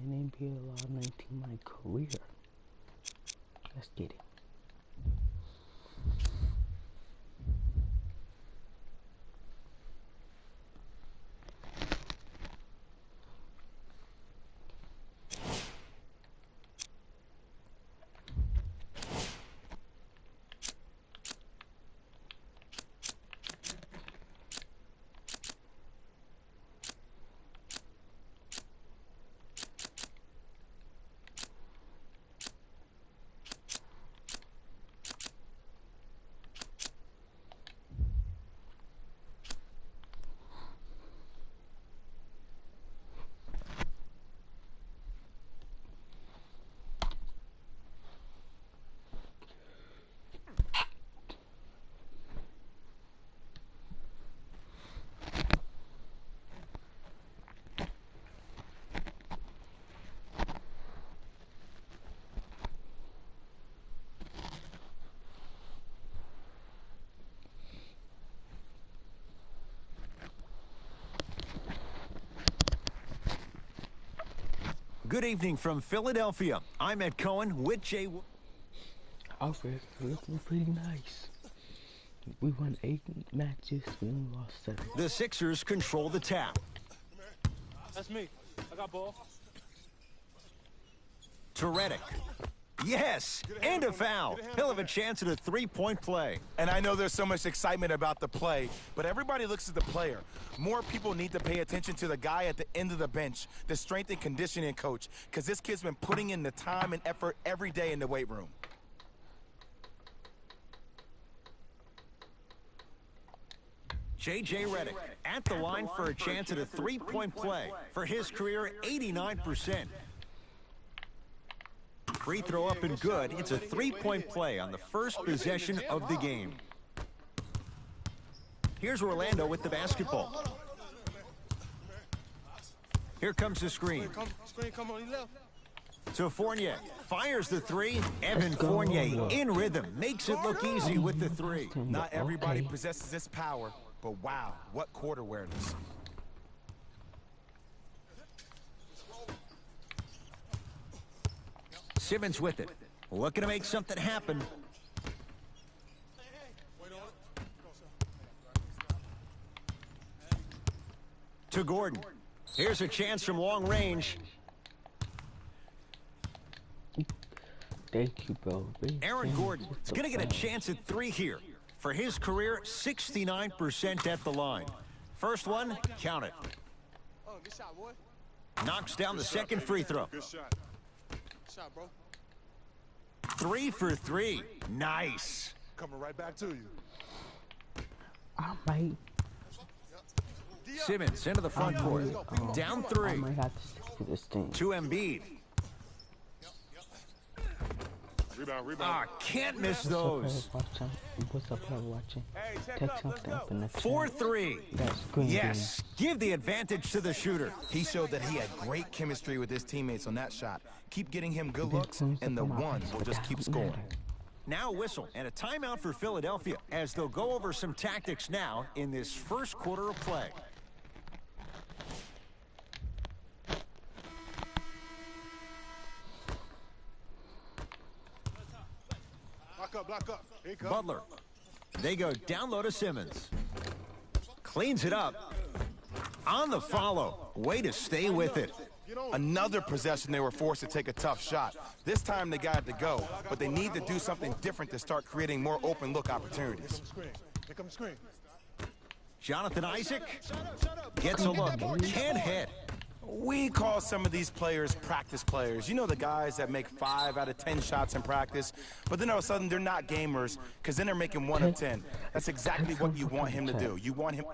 an NBA Law 19 my career. Let's get it. Good evening from Philadelphia. I'm Ed Cohen with Jay. Alfred, looking pretty nice. We won 8 matches, we only lost 7. The Sixers control the tap. That's me. I got ball. To Redick. Yes, and a foul. He'll have a chance at a three-point play. And I know there's so much excitement about the play, but everybody looks at the player. More people need to pay attention to the guy at the end of the bench, the strength and conditioning coach, because this kid's been putting in the time and effort every day in the weight room. J.J. Redick at the line for a chance at a three-point play. For his career, 89%. Free throw up and good. It's a three-point play on the first possession of the game. Here's Orlando with the basketball. Here comes the screen. To Fournier. Fires the three. Evan Fournier in rhythm. Makes it look easy with the three. Not everybody possesses this power, but wow, what court awareness. Simmons with it. Looking to make something happen. To Gordon. Here's a chance from long range. Thank you, bro. Aaron Gordon is going to get a chance at 3 here. For his career, 69% at the line. First one, count it. Knocks down the second free throw. Good shot. Shot, bro. 3 for 3. Nice. Coming right back to you. I might. Simmons into the front court. Down 3. I might have to stick to this thing. To Embiid. Rebound. Ah, can't miss those. What's up, player watching? Text something up in the chat. 4-3. That's green. Yes, give the advantage to the shooter. He showed that he had great chemistry with his teammates on that shot. Keep getting him good looks, and the ones will just keep scoring. Now a whistle and a timeout for Philadelphia as they'll go over some tactics now in this first quarter of play. Block up. Here he comes. Butler. They go down low to Simmons. Cleans it up. On the follow. Way to stay with it. Another possession they were forced to take a tough shot. This time they got it to go, but they need to do something different to start creating more open look opportunities. Here comes the screen. Jonathan Isaac gets a look. Can't hit. We call some of these players practice players. You know, the guys that make 5 out of 10 shots in practice, but then all of a sudden they're not gamers because then they're making 1 of 10. That's exactly what you want him to do. You want him.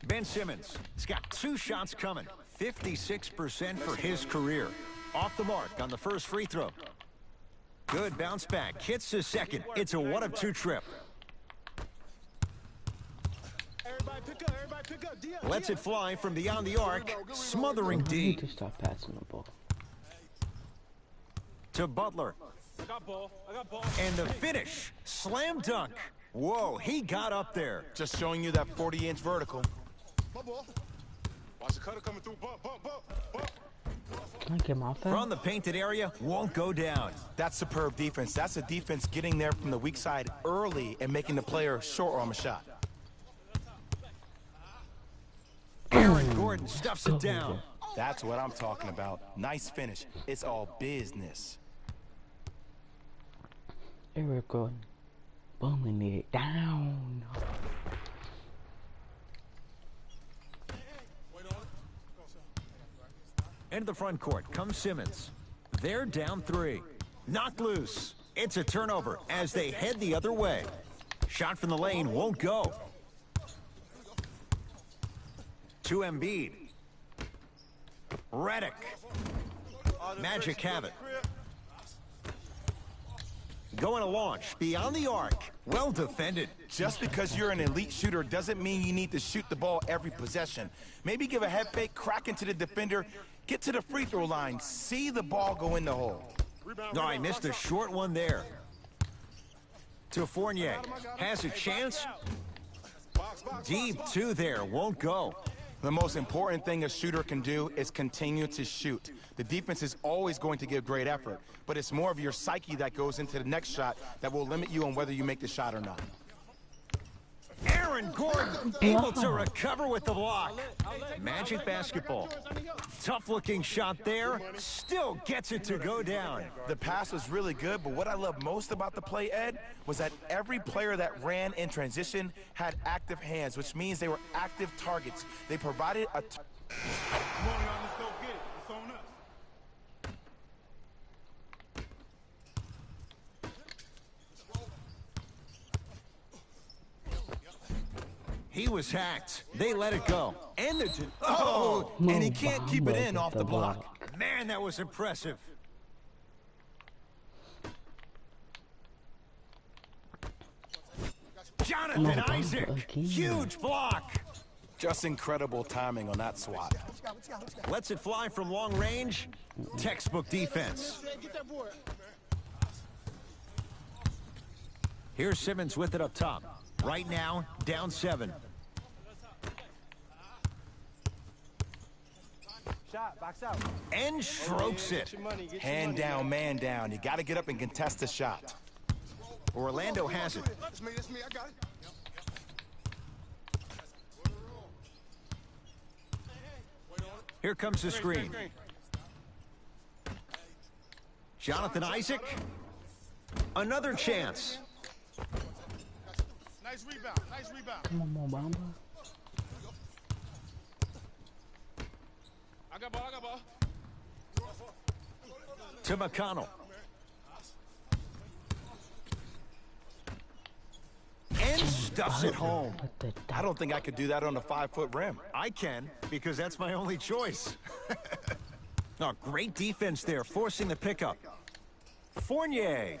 Ben Simmons has got 2 shots coming. 56% for his career. Off the mark on the first free throw. Good bounce back. Hits the second. It's a 1 of 2 trip. Everybody pick up. Lets it fly from beyond the arc. Smothering I need D. to stop passing the ball. To Butler. And the finish, slam dunk. Whoa, he got up there. Just showing you that 40-inch vertical. My ball. Watch the cutter coming through. Bump, bump, bump, bump. Can I get my off that? From the painted area, won't go down. That's superb defense. That's a defense getting there from the weak side early and making the player short arm a shot. Aaron Gordon stuffs it down. That's what I'm talking about. Nice finish. It's all business. Eric Gordon bumming it down. Into the front court comes Simmons. They're down 3. Knocked loose. It's a turnover as they head the other way. Shot from the lane won't go. To Embiid. Redick. Magic have it. Going to launch beyond the arc. Well defended. Just because you're an elite shooter doesn't mean you need to shoot the ball every possession. Maybe give a head fake, crack into the defender, get to the free throw line, see the ball go in the hole. No, I missed a short one there. To Fournier. Has a chance. Deep 2 there. Won't go. The most important thing a shooter can do is continue to shoot. The defense is always going to give great effort, but it's more of your psyche that goes into the next shot that will limit you on whether you make the shot or not. Aaron Gordon able to recover with the block. Magic basketball. Tough looking shot there. Still gets it to go down. The pass was really good, but what I love most about the play, Ed, was that every player that ran in transition had active hands, which means they were active targets. They provided a... Come on, y'all, let's go get it. It's on us. He was hacked. They let it go. And the... and he can't keep it in off the block. Man, that was impressive. Jonathan Isaac. Huge block. Just incredible timing on that swat. Lets it fly from long range. Textbook defense. Get that board. Here's Simmons with it up top. Right now, down 7. Shot, box out. And strokes it. Hand down, man down. You got to get up and contest the shot. Orlando has it. That's me, I got it. Here comes the screen. Jonathan Isaac. Another chance. Nice rebound, nice rebound. Come on, Mobamba. I got ball. To McConnell. And stuffs it home. What the I don't think I could do that on a 5-foot rim. I can, because that's my only choice. Oh, great defense there, forcing the pickup. Fournier.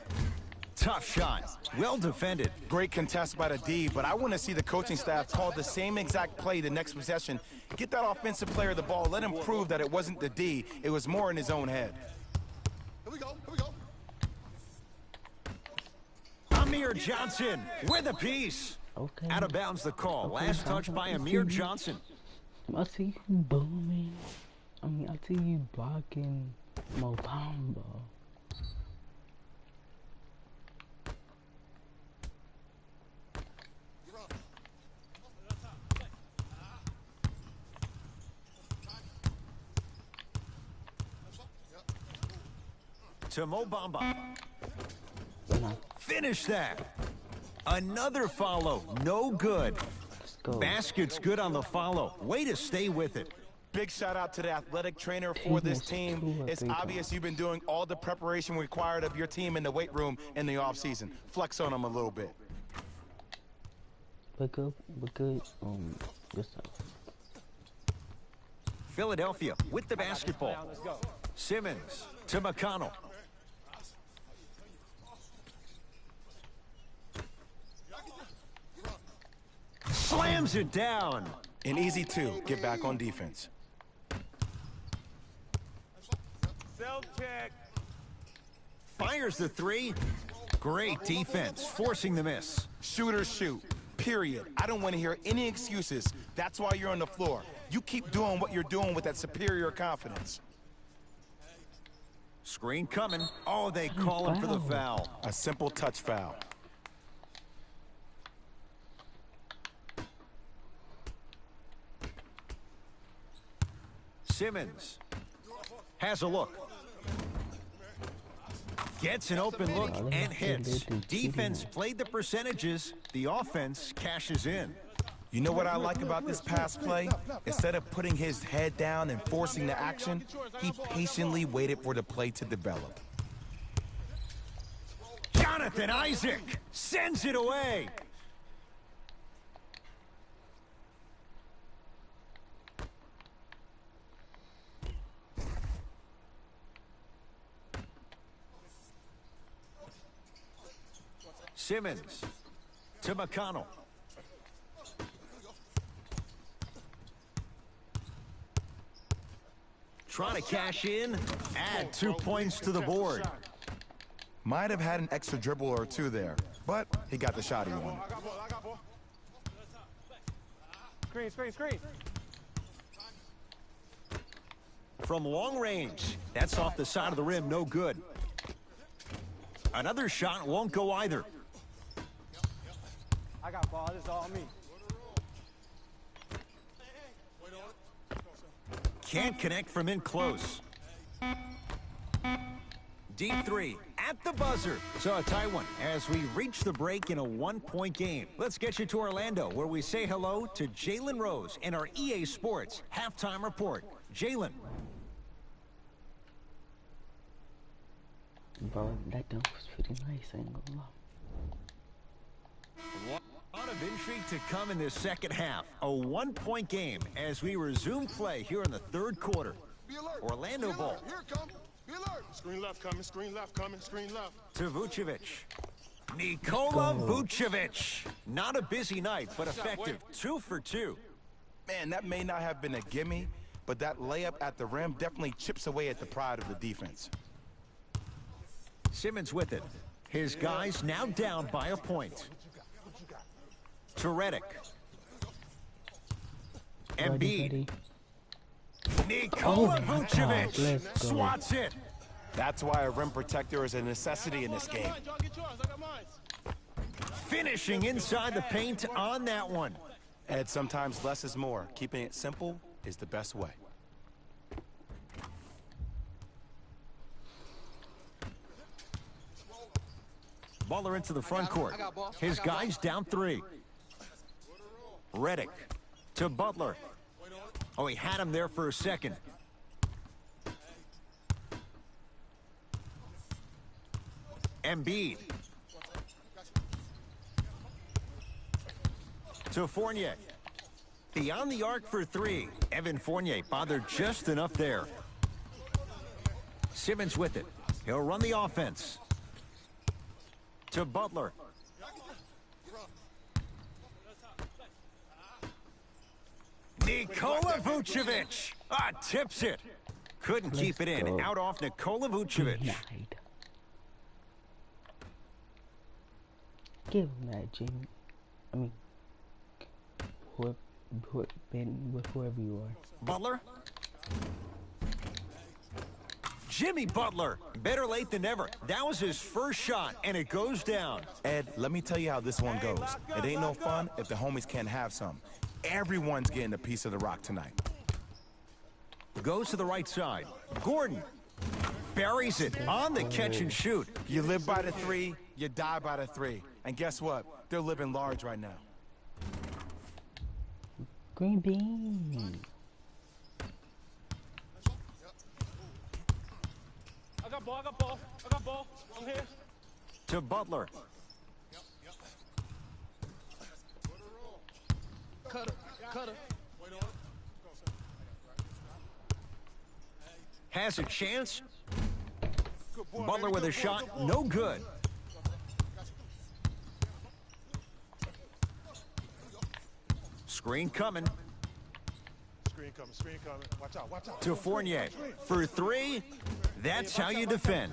Tough shot. Well defended. Great contest by the D, but I want to see the coaching staff call the same exact play the next possession. Get that offensive player the ball. Let him prove that it wasn't the D. It was more in his own head. Here we go. Amir Johnson with a piece. Okay. Out of bounds the call. Okay, Last touch by I see Amir you. Johnson. I see you booming. I see you blocking Mobamba. To Mo Bamba. No. Finish that. Another follow. No good. Let's go. Basket's good on the follow. Way to stay with it. Big shout out to the athletic trainer for this team. Two or It's three obvious you've been doing all the preparation required of your team in the weight room in the offseason. Flex on them a little bit. But good good stuff. Philadelphia with the basketball. Let's go. Simmons to McConnell. Slams it down. An easy 2. Get back on defense. Self check. Fires the three. Great defense, forcing the miss. Shooters shoot, period. I don't want to hear any excuses. That's why you're on the floor. You keep doing what you're doing with that superior confidence. Screen coming. Oh, they call him for the foul. A simple touch foul. Simmons has a look. Gets an open look and hits. Defense played the percentages. The offense cashes in. You know what I like about this pass play? Instead of putting his head down and forcing the action, he patiently waited for the play to develop. Jonathan Isaac sends it away. Simmons to McConnell. Trying to cash in, add 2 points to the board. Might have had an extra dribble or two there, but he got the shot he wanted. Screen. From long range, that's off the side of the rim, no good. Another shot won't go either. I got ball. This is all me. Can't connect from in close. Deep three at the buzzer. So a tight one as we reach the break in a 1-point game. Let's get you to Orlando, where we say hello to Jalen Rose in our EA Sports halftime report. Jalen. Bro, that dunk was pretty nice, I ain't gonna lie. A lot of intrigue to come in this second half. A 1-point game as we resume play here in the third quarter. Orlando ball. Here it comes. Be alert. Screen left coming, screen left coming, screen left. To Vucevic. Nikola Vucevic. Not a busy night, but effective. 2 for 2. Man, that may not have been a gimme, but that layup at the rim definitely chips away at the pride of the defense. Simmons with it. His guys now down by a point. To Redick. Embiid. Nikola Vucevic swats it. That's why a rim protector is a necessity in this game. Finishing inside the paint on that one. Ed, sometimes less is more. Keeping it simple is the best way. Butler into the front court. His guys down 3. Redick to Butler. Oh, he had him there for a second. Embiid. To Fournier. Beyond the arc for 3. Evan Fournier bothered just enough there. Simmons with it. He'll run the offense. To Butler. Nikola Vucevic. Tips it. Couldn't keep it in. Out off Nikola Vucevic. Denied. Give him that, Jimmy. I mean, whoever you are. Butler. Jimmy Butler. Better late than never. That was his first shot, and it goes down. Ed, let me tell you how this one goes. It ain't no fun if the homies can't have some. Everyone's getting a piece of the rock tonight. Goes to the right side. Gordon buries it on the catch and shoot. You live by the 3, you die by the 3. And guess what? They're living large right now. Green bean. I got ball. I'm here. To Butler. Cutter. Has a chance. Butler with a shot, no good. Screen coming. Screen coming. Watch out. To Fournier. For 3, that's how you defend.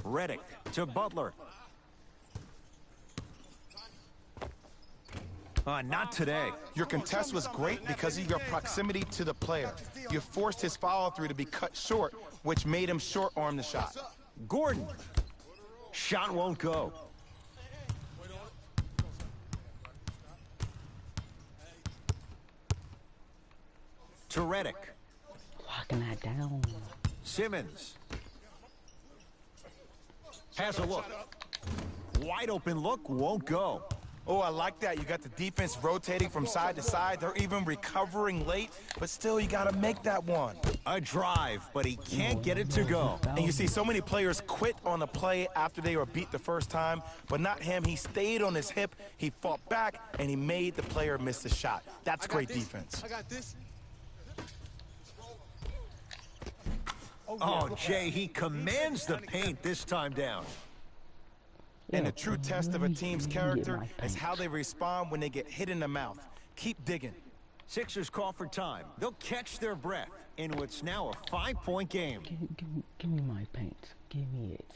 Reddick to Butler. Not today. Your contest was great because of your proximity to the player. You forced his follow-through to be cut short, which made him short-arm the shot. Gordon. Shot won't go. To Reddick. Locking that down. Simmons. Has a look. Wide open look, won't go. Oh, I like that. You got the defense rotating from side to side. They're even recovering late, but still, you got to make that one. A drive, but he can't get it to go. And you see so many players quit on the play after they were beat the first time, but not him. He stayed on his hip, he fought back, and he made the player miss the shot. That's great defense. I got this. Oh, Jay, he commands the paint this time down. And the true test of a team's character is how they respond when they get hit in the mouth. Keep digging. Sixers call for time. They'll catch their breath in what's now a 5-point game. Give me my paint. Give me it.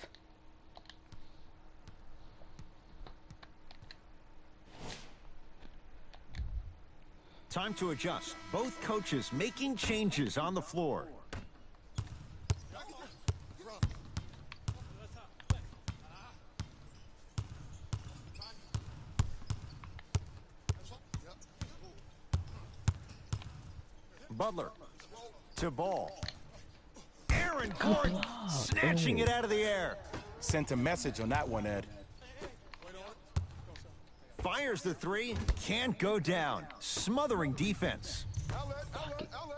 Time to adjust. Both coaches making changes on the floor. Butler to Ball. Aaron Gordon snatching it out of the air. Sent a message on that one, Ed. Fires the three, can't go down. Smothering defense.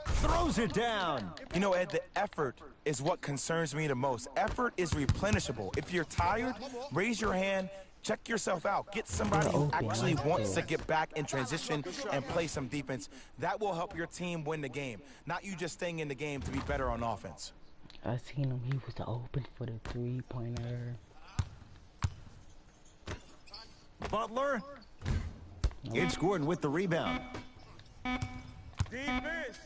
Throws it down. You know, Ed, the effort is what concerns me the most. Effort is replenishable. If you're tired, raise your hand. Check yourself out. Get somebody who actually wants to get back in transition and play some defense. That will help your team win the game, not you just staying in the game to be better on offense. I seen him. He was open for the three-pointer. Butler. It's Gordon with the rebound. Defense.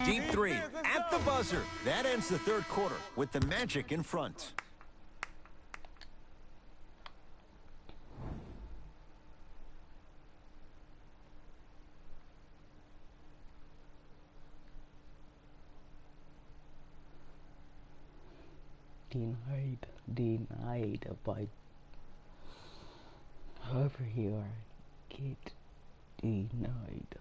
Deep three at the buzzer. That ends the third quarter with the Magic in front. Denied by whoever you are. Get denied.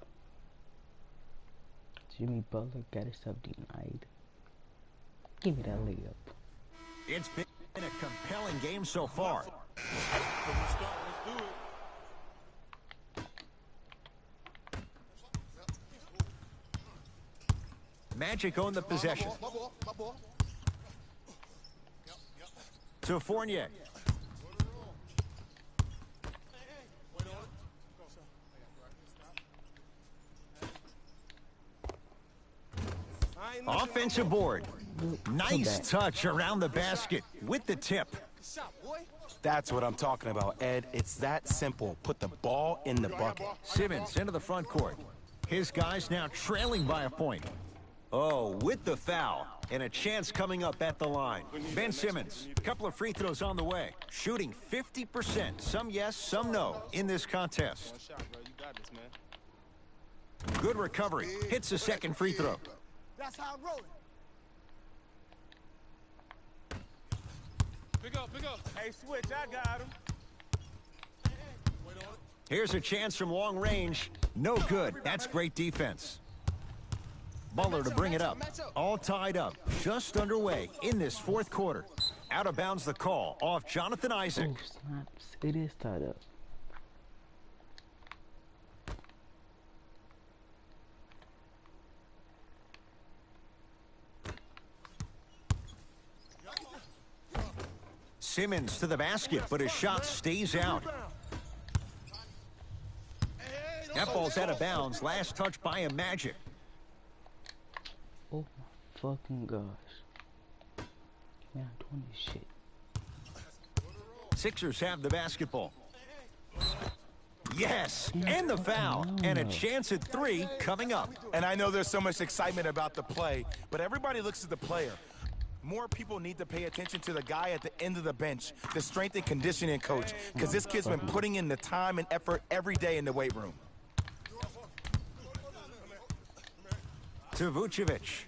Jimmy Butler got himself denied. Give me that layup. It's been a compelling game so far. Magic own the possession. To Fournier. Offensive board. Nice touch around the basket with the tip. That's what I'm talking about, Ed. It's that simple. Put the ball in the bucket. Simmons into the front court. His guys now trailing by a point. Oh, with the foul. And a chance coming up at the line. Ben Simmons, a couple of free throws on the way. Shooting 50%. Some yes, some no in this contest. Good recovery. Hits the second free throw. That's how I'm rolling. Pick up, pick up. Hey, switch, I got him. Here's a chance from long range. No good. That's great defense. Butler to bring it up. All tied up. Just underway in this fourth quarter. Out of bounds the call off Jonathan Isaac. Oh, snaps. It is tied up. Simmons to the basket, but his shot stays out. That ball's out of bounds. Last touch by a Magic. Oh my fucking gosh. Man, I'm doing this shit. Sixers have the basketball. Yes, and the foul. And a chance at three coming up. And I know there's so much excitement about the play, but everybody looks at the player. More people need to pay attention to the guy at the end of the bench, the strength and conditioning coach, because this kid's been putting in the time and effort every day in the weight room. To Vucevic.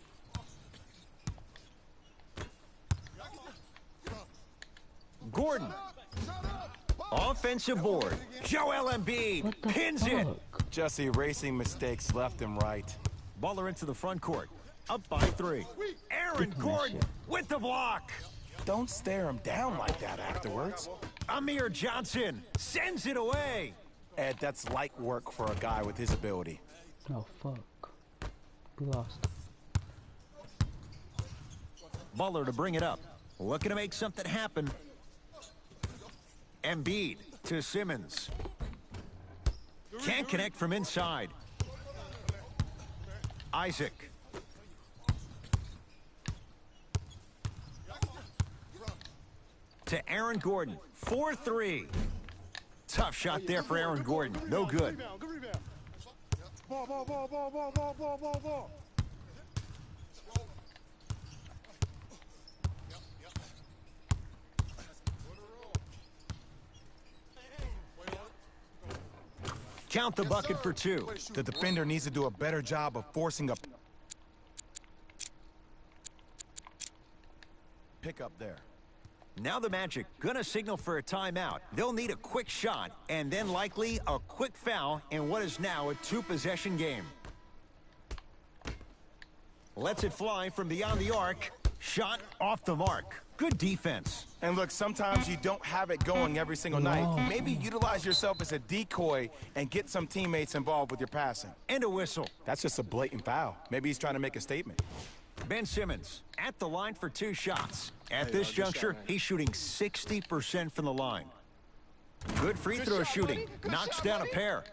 Gordon. Offensive board. Joel Embiid pins it. Just erasing mistakes left and right. Butler into the front court. Up by 3. Aaron Gordon with the block. Don't stare him down like that afterwards. Amir Johnson sends it away. Ed, that's light work for a guy with his ability. Oh, fuck. We lost. Butler to bring it up. Looking to make something happen. Embiid to Simmons. Can't connect from inside. Isaac. To Aaron Gordon. 4-3. Tough shot there for Aaron Gordon. No good. Good rebound. Ball. Count the bucket for 2. The defender needs to do a better job of forcing a pick up there. Now the Magic gonna signal for a timeout. They'll need a quick shot and then likely a quick foul in what is now a 2-possession game. Lets it fly from beyond the arc. Shot off the mark. Good defense. And look, sometimes you don't have it going every single night. Maybe utilize yourself as a decoy and get some teammates involved with your passing. And a whistle. That's just a blatant foul. Maybe he's trying to make a statement. Ben Simmons at the line for 2 shots. At this juncture, he's shooting 60% from the line. Good free throw shooting. Knocks down a pair.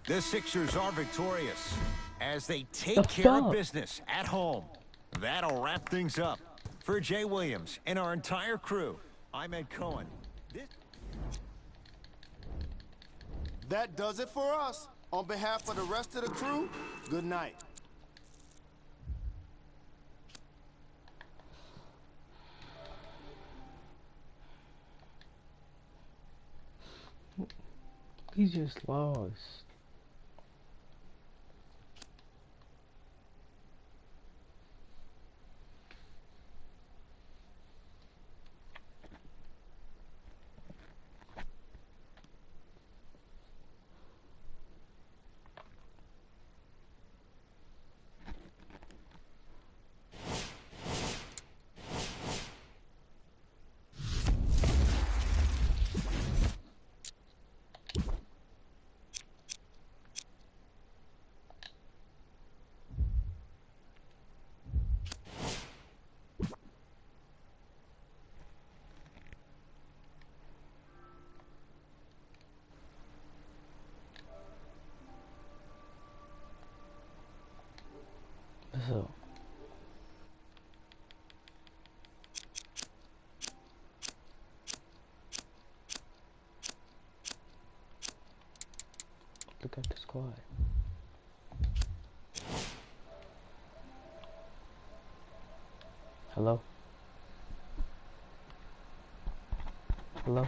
The Sixers are victorious as they take care of business at home. That'll wrap things up. For Jay Williams and our entire crew, I'm Ed Cohen. That does it for us. On behalf of the rest of the crew, good night. We just lost. So look at the squad. Hello? Hello?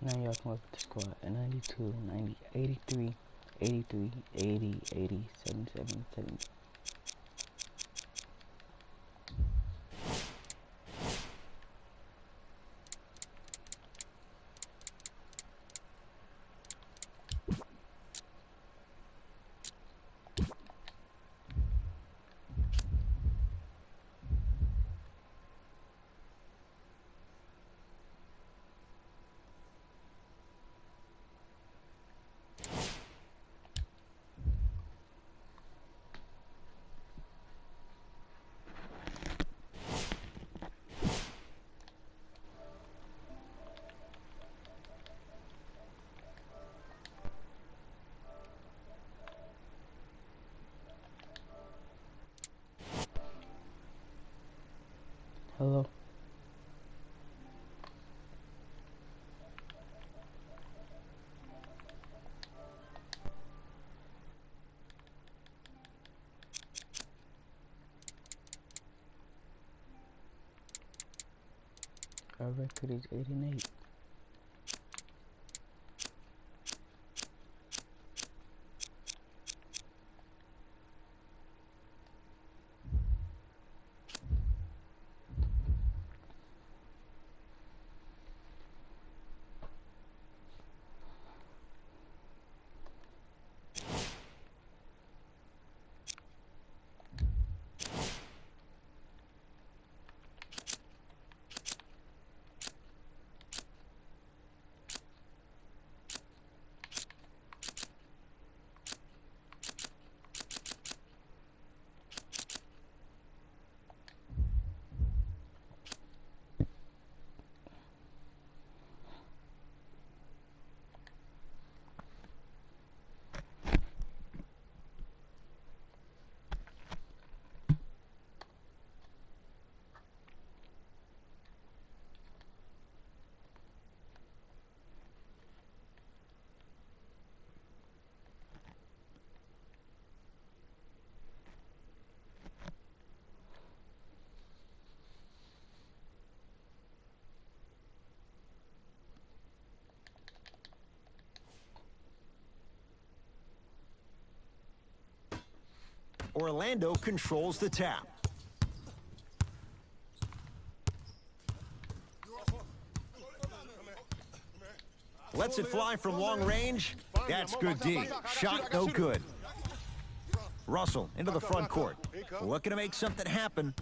Now y'all come up with the squad at 92, 90, 83, 83, 80, 80, 77, 70. record is 8-8. Orlando controls the tap. Lets it fly from long range. That's good D. Shot no good. Russell into the front court. Looking to make something happen.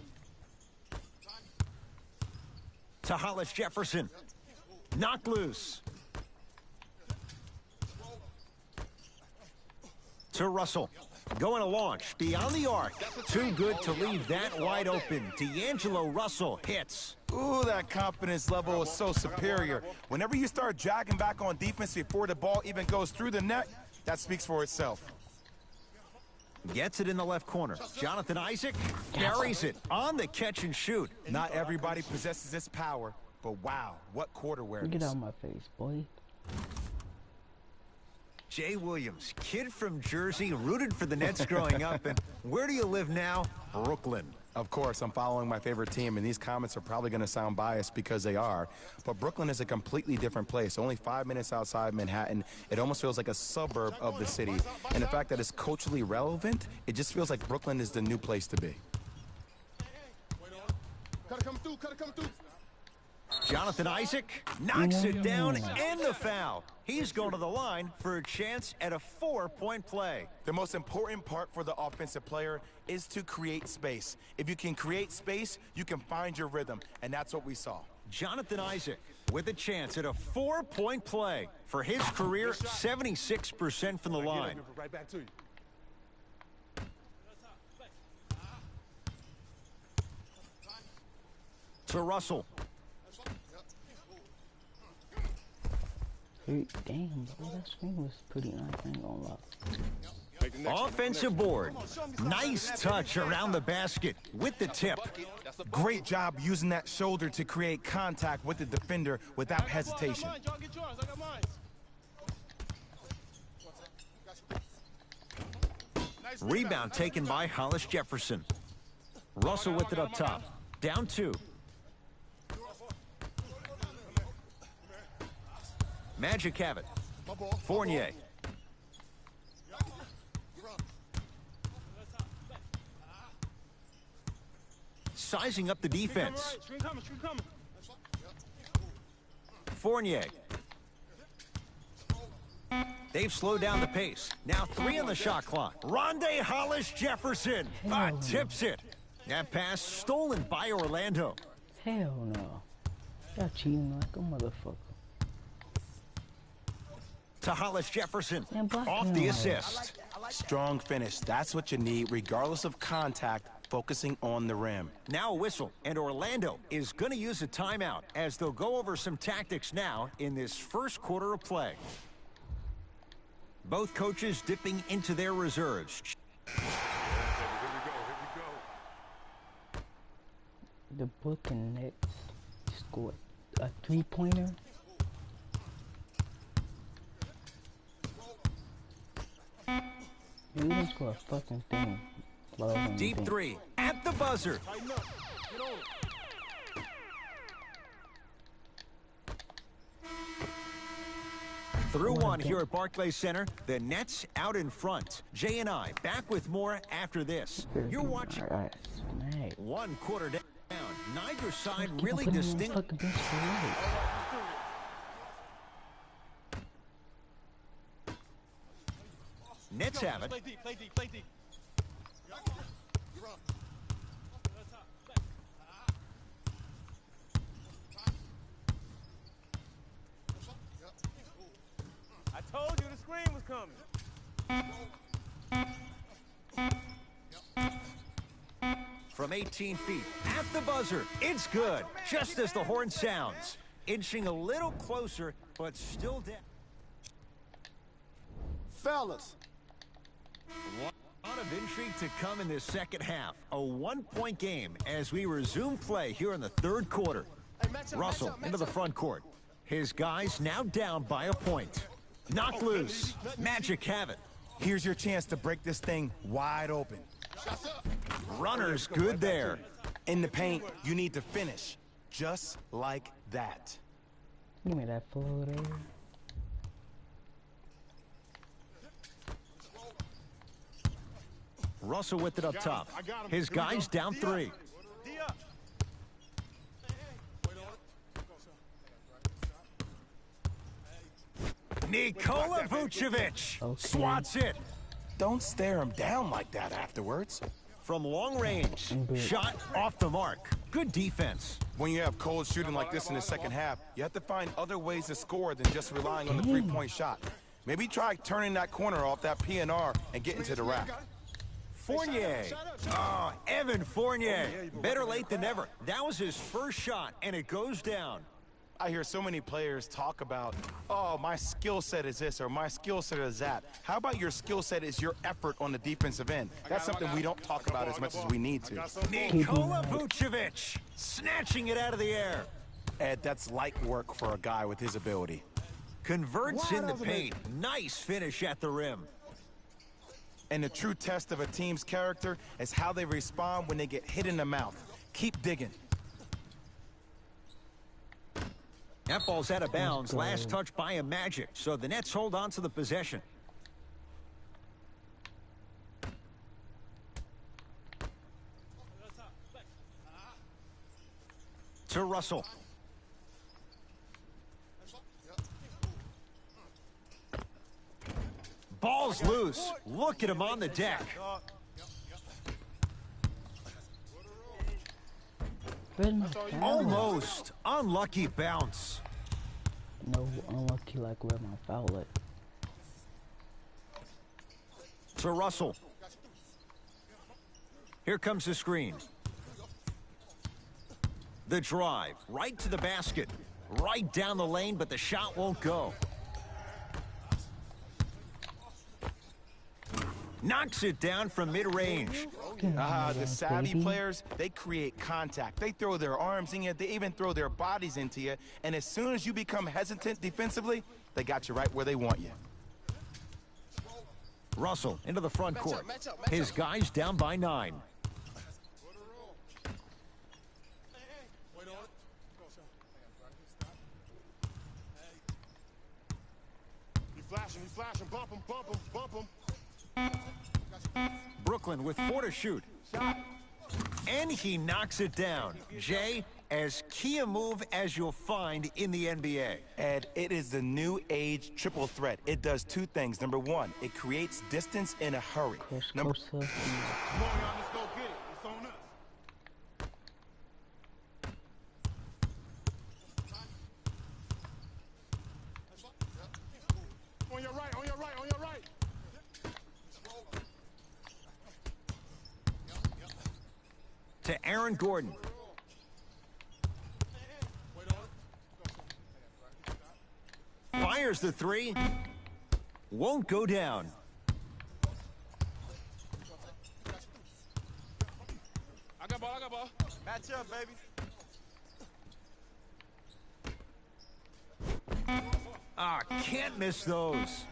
To Hollis Jefferson. Knocked loose. To Russell. Going to launch beyond the arc. Too good to leave that wide open. D'Angelo Russell hits. Ooh, that confidence level is so superior. Whenever you start jogging back on defense before the ball even goes through the net, that speaks for itself. Gets it in the left corner. Jonathan Isaac carries it on the catch and shoot. Not everybody possesses this power, but wow, what court awareness. Get out of my face, boy. Jay Williams, kid from Jersey, rooted for the Nets growing up. And where do you live now? Brooklyn. Of course, I'm following my favorite team, and these comments are probably going to sound biased because they are. But Brooklyn is a completely different place. Only 5 minutes outside Manhattan. It almost feels like a suburb of the city. And the fact that it's culturally relevant, it just feels like Brooklyn is the new place to be. Gotta come through, gotta come through. Jonathan Isaac knocks it down and the foul. He's going to the line for a chance at a 4-point play. The most important part for the offensive player is to create space. If you can create space, you can find your rhythm, and that's what we saw. Jonathan Isaac with a chance at a 4-point play. For his career, 76% from the line. Right back to you. To Russell. Damn, bro, that swing was pretty nice. I ain't gonna lie. Offensive board. Nice touch around the basket with the tip. Great job using that shoulder to create contact with the defender without hesitation. Rebound taken by Hollis Jefferson. Russell with it up top. Down 2. Magic have it. Fournier. Sizing up the defense. Fournier. They've slowed down the pace. Now 3 on the shot clock. Rondé Hollis Jefferson tips it. That pass stolen by Orlando. Hell no. Y'all cheating like a motherfucker. To Hollis Jefferson. Man, Off the assist. Strong finish. That's what you need, regardless of contact, focusing on the rim. Now a whistle, and Orlando is going to use a timeout as they'll go over some tactics now in this first quarter of play. Both coaches dipping into their reserves. The Brooklyn Nets scored a 3-pointer. We didn't score a fucking thing. Deep 3 at the buzzer. Through one here at Barclays Center. The Nets out in front. Jay and I back with more after this. You're watching one quarter down. Neither side really distinct. Nets have it. Play deep, play deep, play deep. I told you the screen was coming. From 18 feet at the buzzer. It's good. Just as the horn sounds. Inching a little closer, but still down. Fellas. A lot of intrigue to come in this second half. A one-point game as we resume play here in the third quarter. Russell into the front court. His guys now down by a point. Knocked loose. Magic have it. Here's your chance to break this thing wide open. Runner's good there. In the paint, you need to finish. Just like that. Give me that flow there. Russell with it up top. His guys down three. Nikola Vucevic swats it. Don't stare him down like that afterwards. From long range, shot off the mark. Good defense. When you have cold shooting like this in the second half, you have to find other ways to score than just relying on the three-point shot. Maybe try turning that corner off that PNR and getting to the rack. Fournier. Oh, Evan Fournier. Better late than never. That was his first shot, and it goes down. I hear so many players talk about, oh, my skill set is this or my skill set is that. How about your skill set is your effort on the defensive end? That's something we don't talk about as much as we need to. Nikola Vucevic snatching it out of the air. Ed, that's light work for a guy with his ability. Converts in the paint. Nice finish at the rim. And the true test of a team's character is how they respond when they get hit in the mouth. Keep digging. That ball's out of bounds. Last touch by a Magic. So the Nets hold on to the possession. To Russell. Ball's loose. Look at him on the deck. Almost. Unlucky bounce. No, unlucky like where my foul at. To Russell. Here comes the screen. The drive. Right to the basket. Right down the lane, but the shot won't go. Knocks it down from mid-range. The savvy players, they create contact. They throw their arms in you. They even throw their bodies into you. And as soon as you become hesitant defensively, they got you right where they want you. Russell into the front court. His guys down by 9. He's flashing, bump him, bump him, bump him. Brooklyn with 4 to shoot. And he knocks it down. Jay, as key a move as you'll find in the NBA. Ed, it is the new age triple threat. It does 2 things. Number 1, it creates distance in a hurry. Number Come on, y'all, let's go get it. It's on us. On your right, on your right, on your right. To Aaron Gordon. Fires the 3. Won't go down. I got ball. Match up, baby. Can't miss those.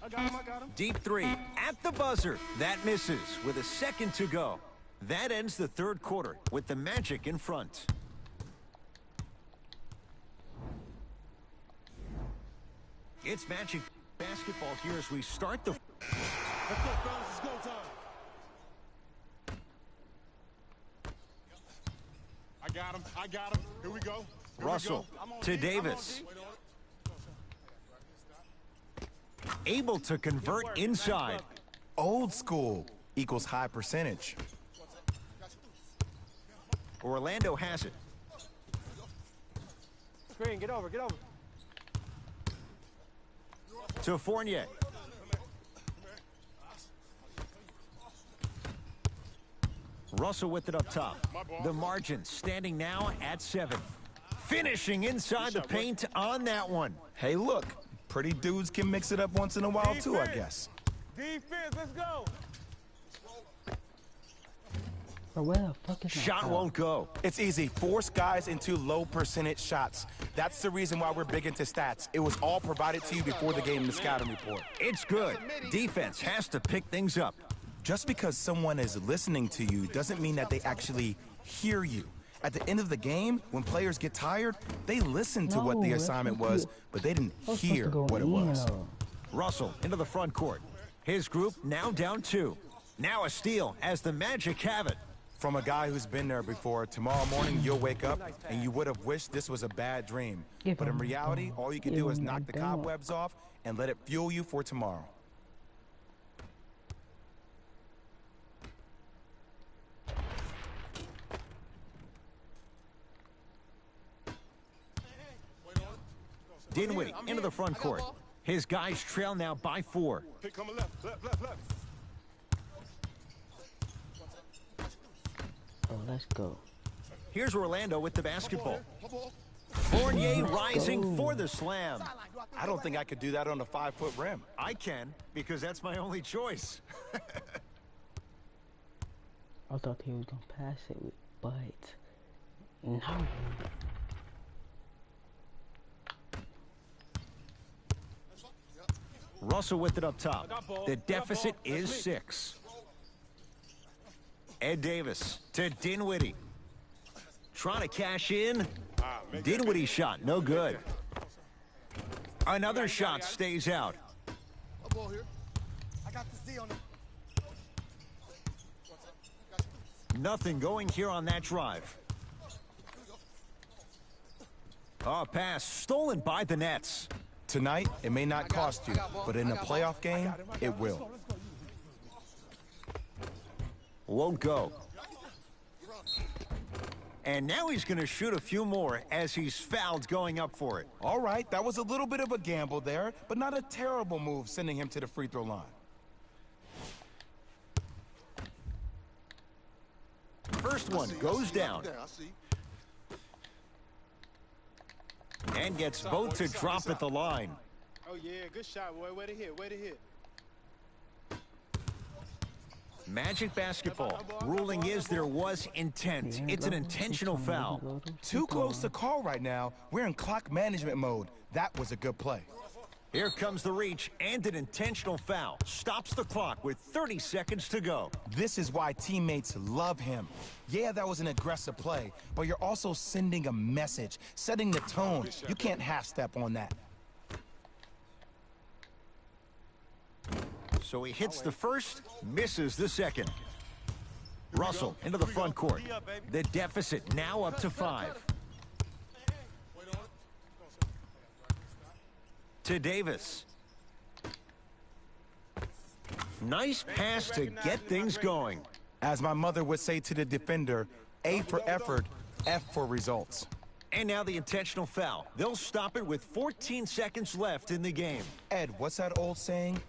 I got him. Deep 3 at the buzzer. That misses with a second to go. That ends the third quarter with the Magic in front. It's Magic basketball here as we start the... Let's go, fellas. It's go time. I got him. Here we go. Russell to Davis. Able to convert inside. Old school equals high percentage. Orlando has it. Screen, get over. To Fournier. Russell with it up top. The margin standing now at 7. Finishing inside the paint on that one. Hey, look, pretty dudes can mix it up once in a while too, I guess. Defense, let's go. Bro, where the fuck is my Shot foul? won't go. It's easy. Force guys into low percentage shots. That's the reason why we're big into stats. It was all provided to you before the game in the scouting report. It's good. Defense has to pick things up. Just because someone is listening to you doesn't mean that they actually hear you. At the end of the game, when players get tired, they listen to what the No, that's assignment not was, good. but they didn't I'm supposed hear to go what it in, was. Russell into the front court. His group now down 2. Now a steal as the Magic have it. From a guy who's been there before, tomorrow morning you'll wake up and you would have wished this was a bad dream. Give But in him reality, the all you can ball. do is Give him knock the the ball. cobwebs off and let it fuel you for tomorrow. Dinwiddie into the front court. His guys trail now by 4. Pick coming left. Oh, let's go. Here's Orlando with the basketball. Fournier rising for the slam. I don't think I could do that on a 5-foot rim. I can, because that's my only choice. I thought he was gonna pass it, but no. Russell with it up top. The deficit is 6. Ed Davis to Dinwiddie. Trying to cash in. Dinwiddie shot, no good. Another shot stays out. Nothing going here on that drive. Oh, pass stolen by the Nets. Tonight, it may not cost you, but in a playoff game, it will. Won't go. And now he's going to shoot a few more as he's fouled going up for it. All right, that was a little bit of a gamble there, but not a terrible move sending him to the free throw line. First one goes down. And gets both to drop at the line. Oh, yeah, good shot, boy. Way to hit. Magic basketball. Ruling is there was intent. It's an intentional foul. Too close to call right now. We're in clock management mode. That was a good play. Here comes the reach and an intentional foul. Stops the clock with 30 seconds to go. This is why teammates love him. Yeah, that was an aggressive play, but you're also sending a message, setting the tone. You can't half-step on that. So he hits the first, misses the second. Russell into the front court. The deficit now up to 5. To Davis. Nice pass to get things going. As my mother would say to the defender, A for effort, F for results. And now the intentional foul. They'll stop it with 14 seconds left in the game. Ed, what's that old saying?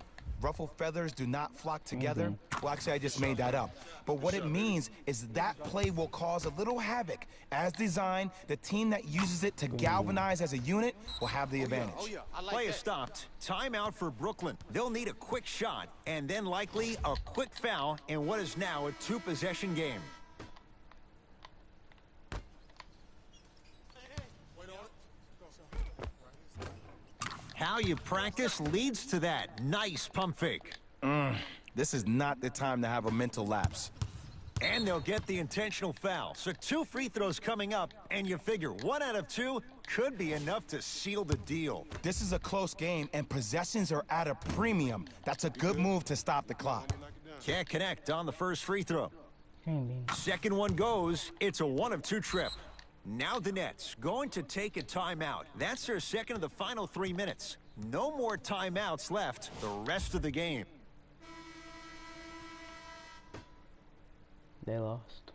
Ruffled feathers do not flock together? Well, actually, I just made that up. But what it means is that play will cause a little havoc. As designed, the team that uses it to galvanize as a unit will have the advantage. Play is stopped. Timeout for Brooklyn. They'll need a quick shot and then likely a quick foul in what is now a 2-possession game. How you practice leads to that. Nice pump fake. This is not the time to have a mental lapse. And they'll get the intentional foul. So 2 free throws coming up, and you figure 1 out of 2 could be enough to seal the deal. This is a close game, and possessions are at a premium. That's a good move to stop the clock. Can't connect on the first free throw. Can't be. Second one goes. It's a 1 of 2 trip. Now the Nets going to take a timeout. That's their second of the final 3 minutes. No more timeouts left the rest of the game. They lost.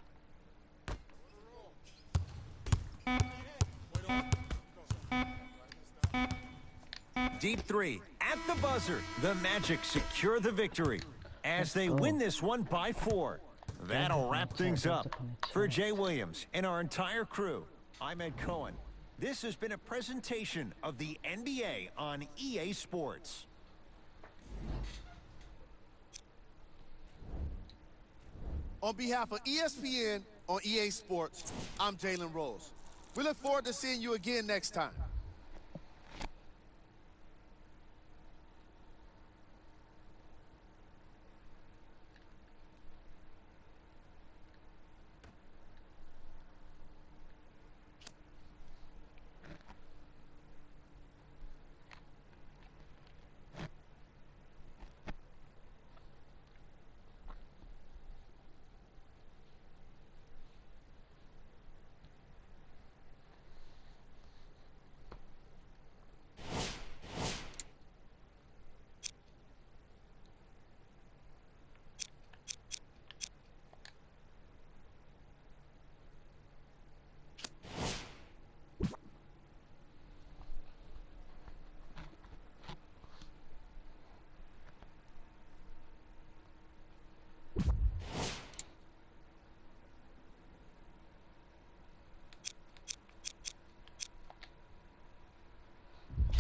Deep 3 at the buzzer. The Magic secure the victory as they win this one by 4. That'll wrap things up. For Jay Williams and our entire crew, I'm Ed Cohen. This has been a presentation of the NBA on EA Sports. On behalf of ESPN on EA Sports, I'm Jalen Rose. We look forward to seeing you again next time.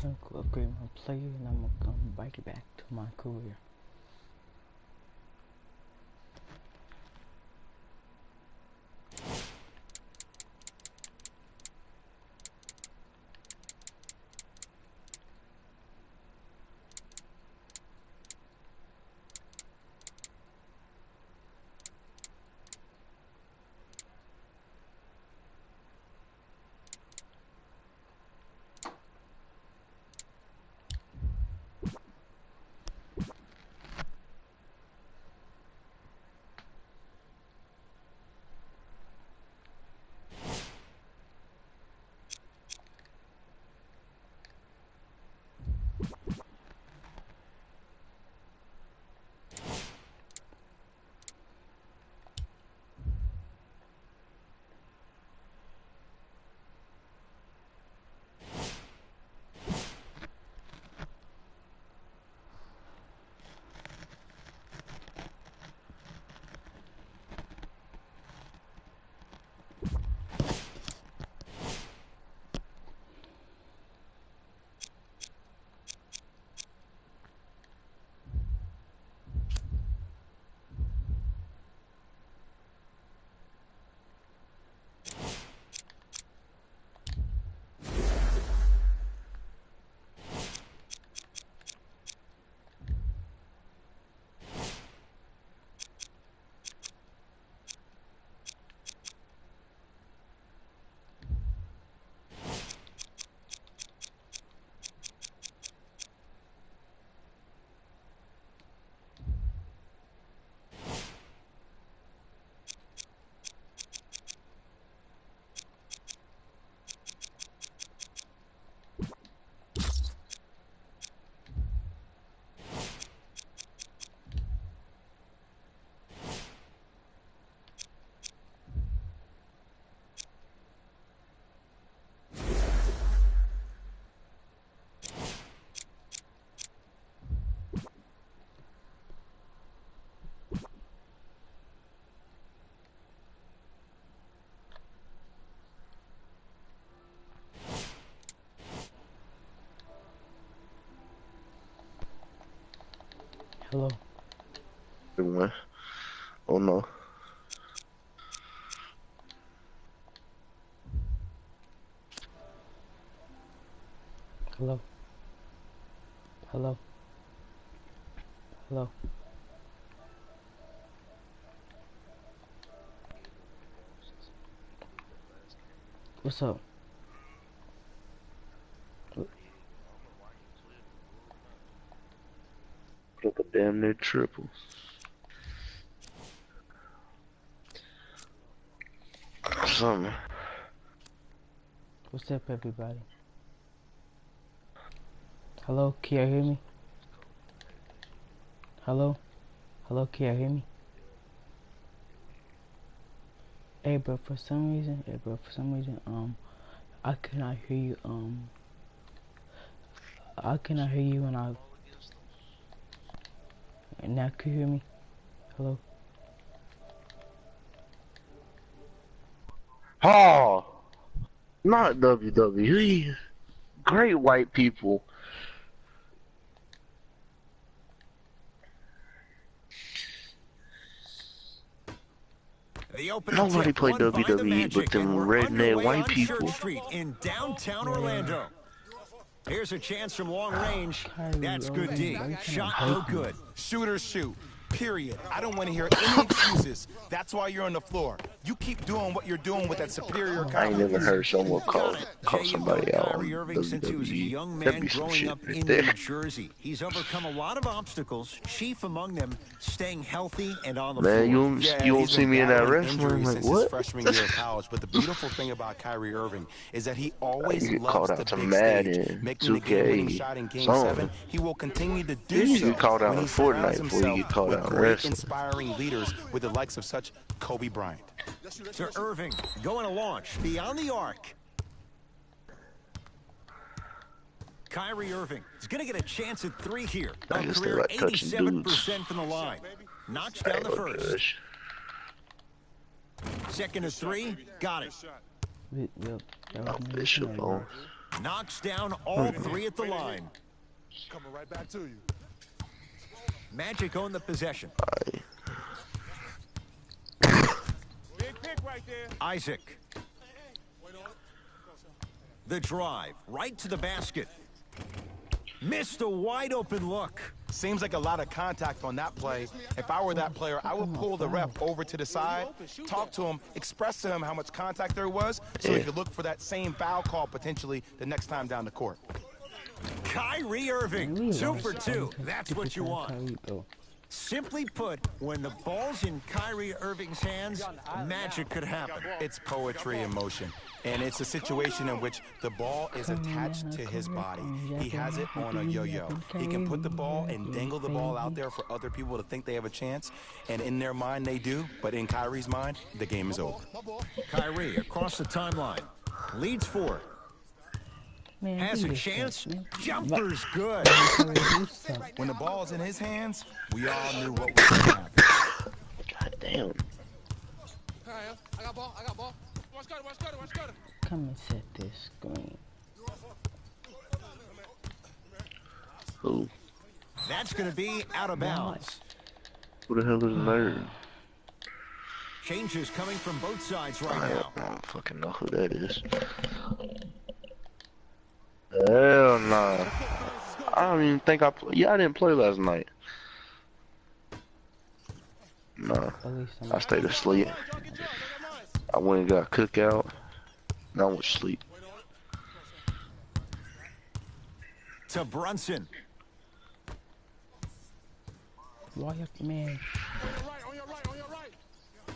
I'm gonna upgrade my player and I'm gonna come right back to my career. Hello. Everyone. Oh no. Hello. Hello. Hello. What's up? Look a damn near triple. Something. What's up, everybody? Hello, can you hear me? Hello? Hello, can you hear me? Hey, bro, for some reason, I cannot hear you, I cannot hear you when I... Now, can you hear me? Hello? Oh, not WWE. Great white people. The opening Nobody tip played won by the WWE Magic, but them and we're redneck underway white on people. Church Street in downtown Orlando. Here's a chance from long range. That's good D. Shot no good. Shooters shoot. Period. I don't want to hear any excuses. That's why you're on the floor. You keep doing what you're doing with that superior I ain't never confidence. heard someone call Jay, you've somebody known out on Kyrie Irving since he was a WWE. young That'd man be some growing shit up right in there. New Jersey. He's overcome a lot of obstacles, chief among them staying healthy and on the Man, floor. you won't he's see been me in that battling wrestling. injuries Like, since his what? freshman year of college. But the beautiful thing about Kyrie Irving is that he always You get loves called the out to big stage, Madden, making the game-winning 2K, shot in Game something. 7. He will continue to do You so get called out when in he surrounds Fortnite before you himself get called with out in great, wrestling. inspiring leaders with the likes of such Kobe Bryant. To Irving, going to launch beyond the arc. Kyrie Irving is going to get a chance at three here. I A guess they career like touching 87% from the line. Knocks down the first. Gosh. Second to three, got it. Yep. Oh, Bishop, oh. Knocks down all three at the line. Coming right back to you. Magic own the possession. Big pick right there. Isaac. The drive, right to the basket. Missed a wide open look. Seems like a lot of contact on that play. If I were that player, I would pull the ref over to the side, talk to him, express to him how much contact there was, so he could look for that same foul call potentially the next time down the court. Kyrie Irving, 2 for 2. That's what you want. Simply put, when the ball's in Kyrie Irving's hands, magic could happen. It's poetry in motion, and it's a situation in which the ball is attached to his body. He has it on a yo-yo. He can put the ball and dangle the ball out there for other people to think they have a chance, and in their mind they do, but in Kyrie's mind, the game is over. Kyrie across the timeline, leads 4. Has a chance. Jumper's good. When the ball's in his hands, we all knew what was going to happen. God damn. I got ball. Watch gutter. Come and set this screen. Who? That's going to be out of bounds. Who the hell is Nerd? Changes coming from both sides right I now. don't fucking know who that is. Hell nah. I don't even think I didn't play last night. Nah. I stayed asleep. I went and got a cookout. And I went to sleep. To Brunson. Why man?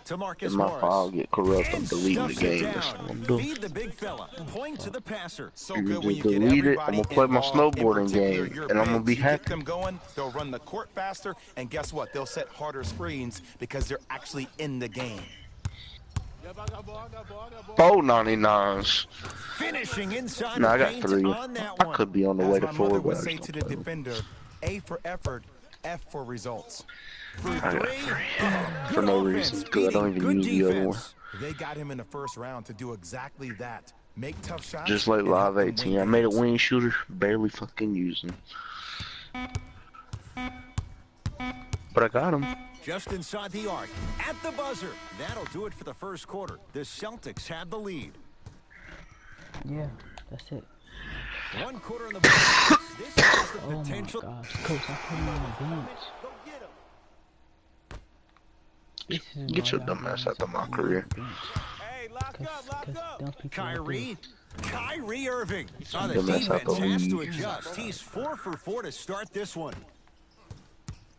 To Marcus If my Morris. file get corrupt, I'm And deleting the stuffs it game. That's down. what I'm doing. Feed the big fella. Point to the passer. So You good when just you get delete it, everybody I'm gonna play my involved, in snowboarding particular game, your and I'm gonna bigs. be You happy. get them going, they'll run the court faster, and guess what? They'll set harder screens because they're actually in the game. $4.99s. Finishing inside Nah, I the got paint 3. on that I one. could be on the As way to my mother 4, would but I say just to don't the play. defender, A for effort, F for results. For I got 3. 3. Good For no offense, reason, because I don't beating even good use the other one. defense. They got him in the first round to do exactly that. Make tough shots. Just like and help Live them 18. win I made a games. wing shooter, barely fucking using. But I got him. Just inside the arc. At the buzzer. That'll do it for the first quarter. The Celtics have the lead. Yeah, that's it. 1 quarter in the ball. This has the Oh my potential. gosh, coach, I put him on the bench. This is Get why your y'all dumb ass guys out of my are on career. the bench. Hey, lock Kyrie Irving. Oh, the Dumbass out the defense has to league. adjust. He's 4 for 4 to start this one.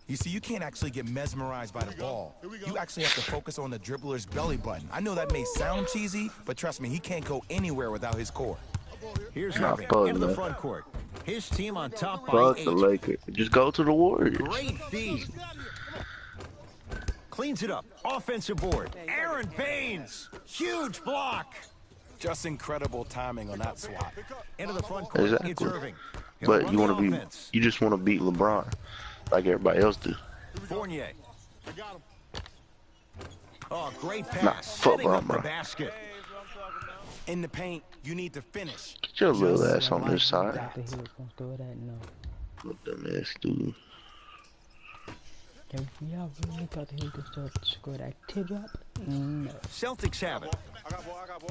You see, you can't actually get mesmerized by the ball. You actually have to focus on the dribbler's belly button. I know that may sound cheesy, but trust me, he can't go anywhere without his core. Here's Nah, Irving fuck into the that. front court. His team on top by Fuck 8. the Lakers. Just go to the Warriors. Great feed. Cleans it up. Offensive board. Aaron Baines. Huge block. Just incredible timing on that swap. Into the front court. Exactly. It's Irving. He'll But run you the want to be, offense. you just want to beat LeBron, like everybody else do. Fournier. Oh, great pass. Nah, Setting football, up the bro. basket. In the paint, you need to finish. Get your little Just ass on like this side. that. He was gonna throw that, no. What dumb ass dude. If y'all really thought that he was gonna score that tip drop, no. Celtics have it. I got ball.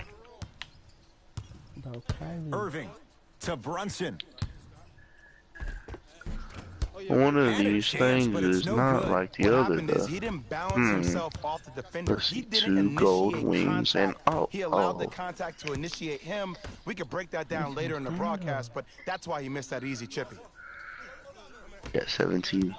Bro, Kyrie. Irving to Brunson. One of Had a these chance, things but it's is no not good. like the What other happened is though. he didn't balance himself off the defender. Let's He see, didn't 2 gold initiate wings and contact. He allowed the oh. contact to initiate him. We could break that down later in the broadcast, but that's why he missed that easy chippy. That 17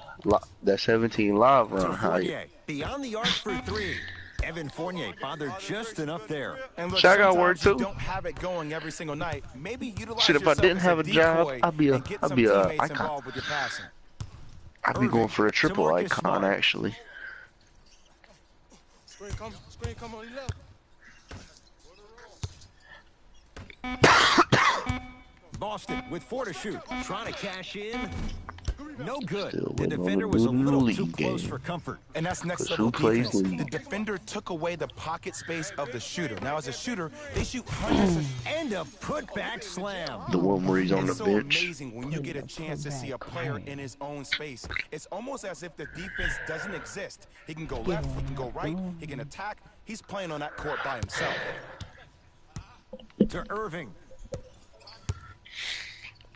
live To run high. Fournier. Beyond the arc for 3. Evan Fournier bothered just enough there. And look, Shaq got work sometimes too. you don't have it going every single night. Maybe utilize Shit, if I yourself didn't as have a job, decoy I'd be a and get some icon. teammates involved with your passing. I'd be going for a triple Marcus icon Smart. actually. Screen come on the left. Boston with 4 to shoot. Trying to cash in. No good. Still The waiting on defender the was a dude in the little league too close game. for comfort. And that's next 'Cause level who plays defense. league? The defender took away the pocket space of the shooter. Now as a shooter, they shoot hundreds of And a putback slam. The one where he's on the It's so bench. amazing when you get a chance to see a player in his own space. It's almost as if the defense doesn't exist. He can go left, he can go right, he can attack. He's playing on that court by himself. To Irving.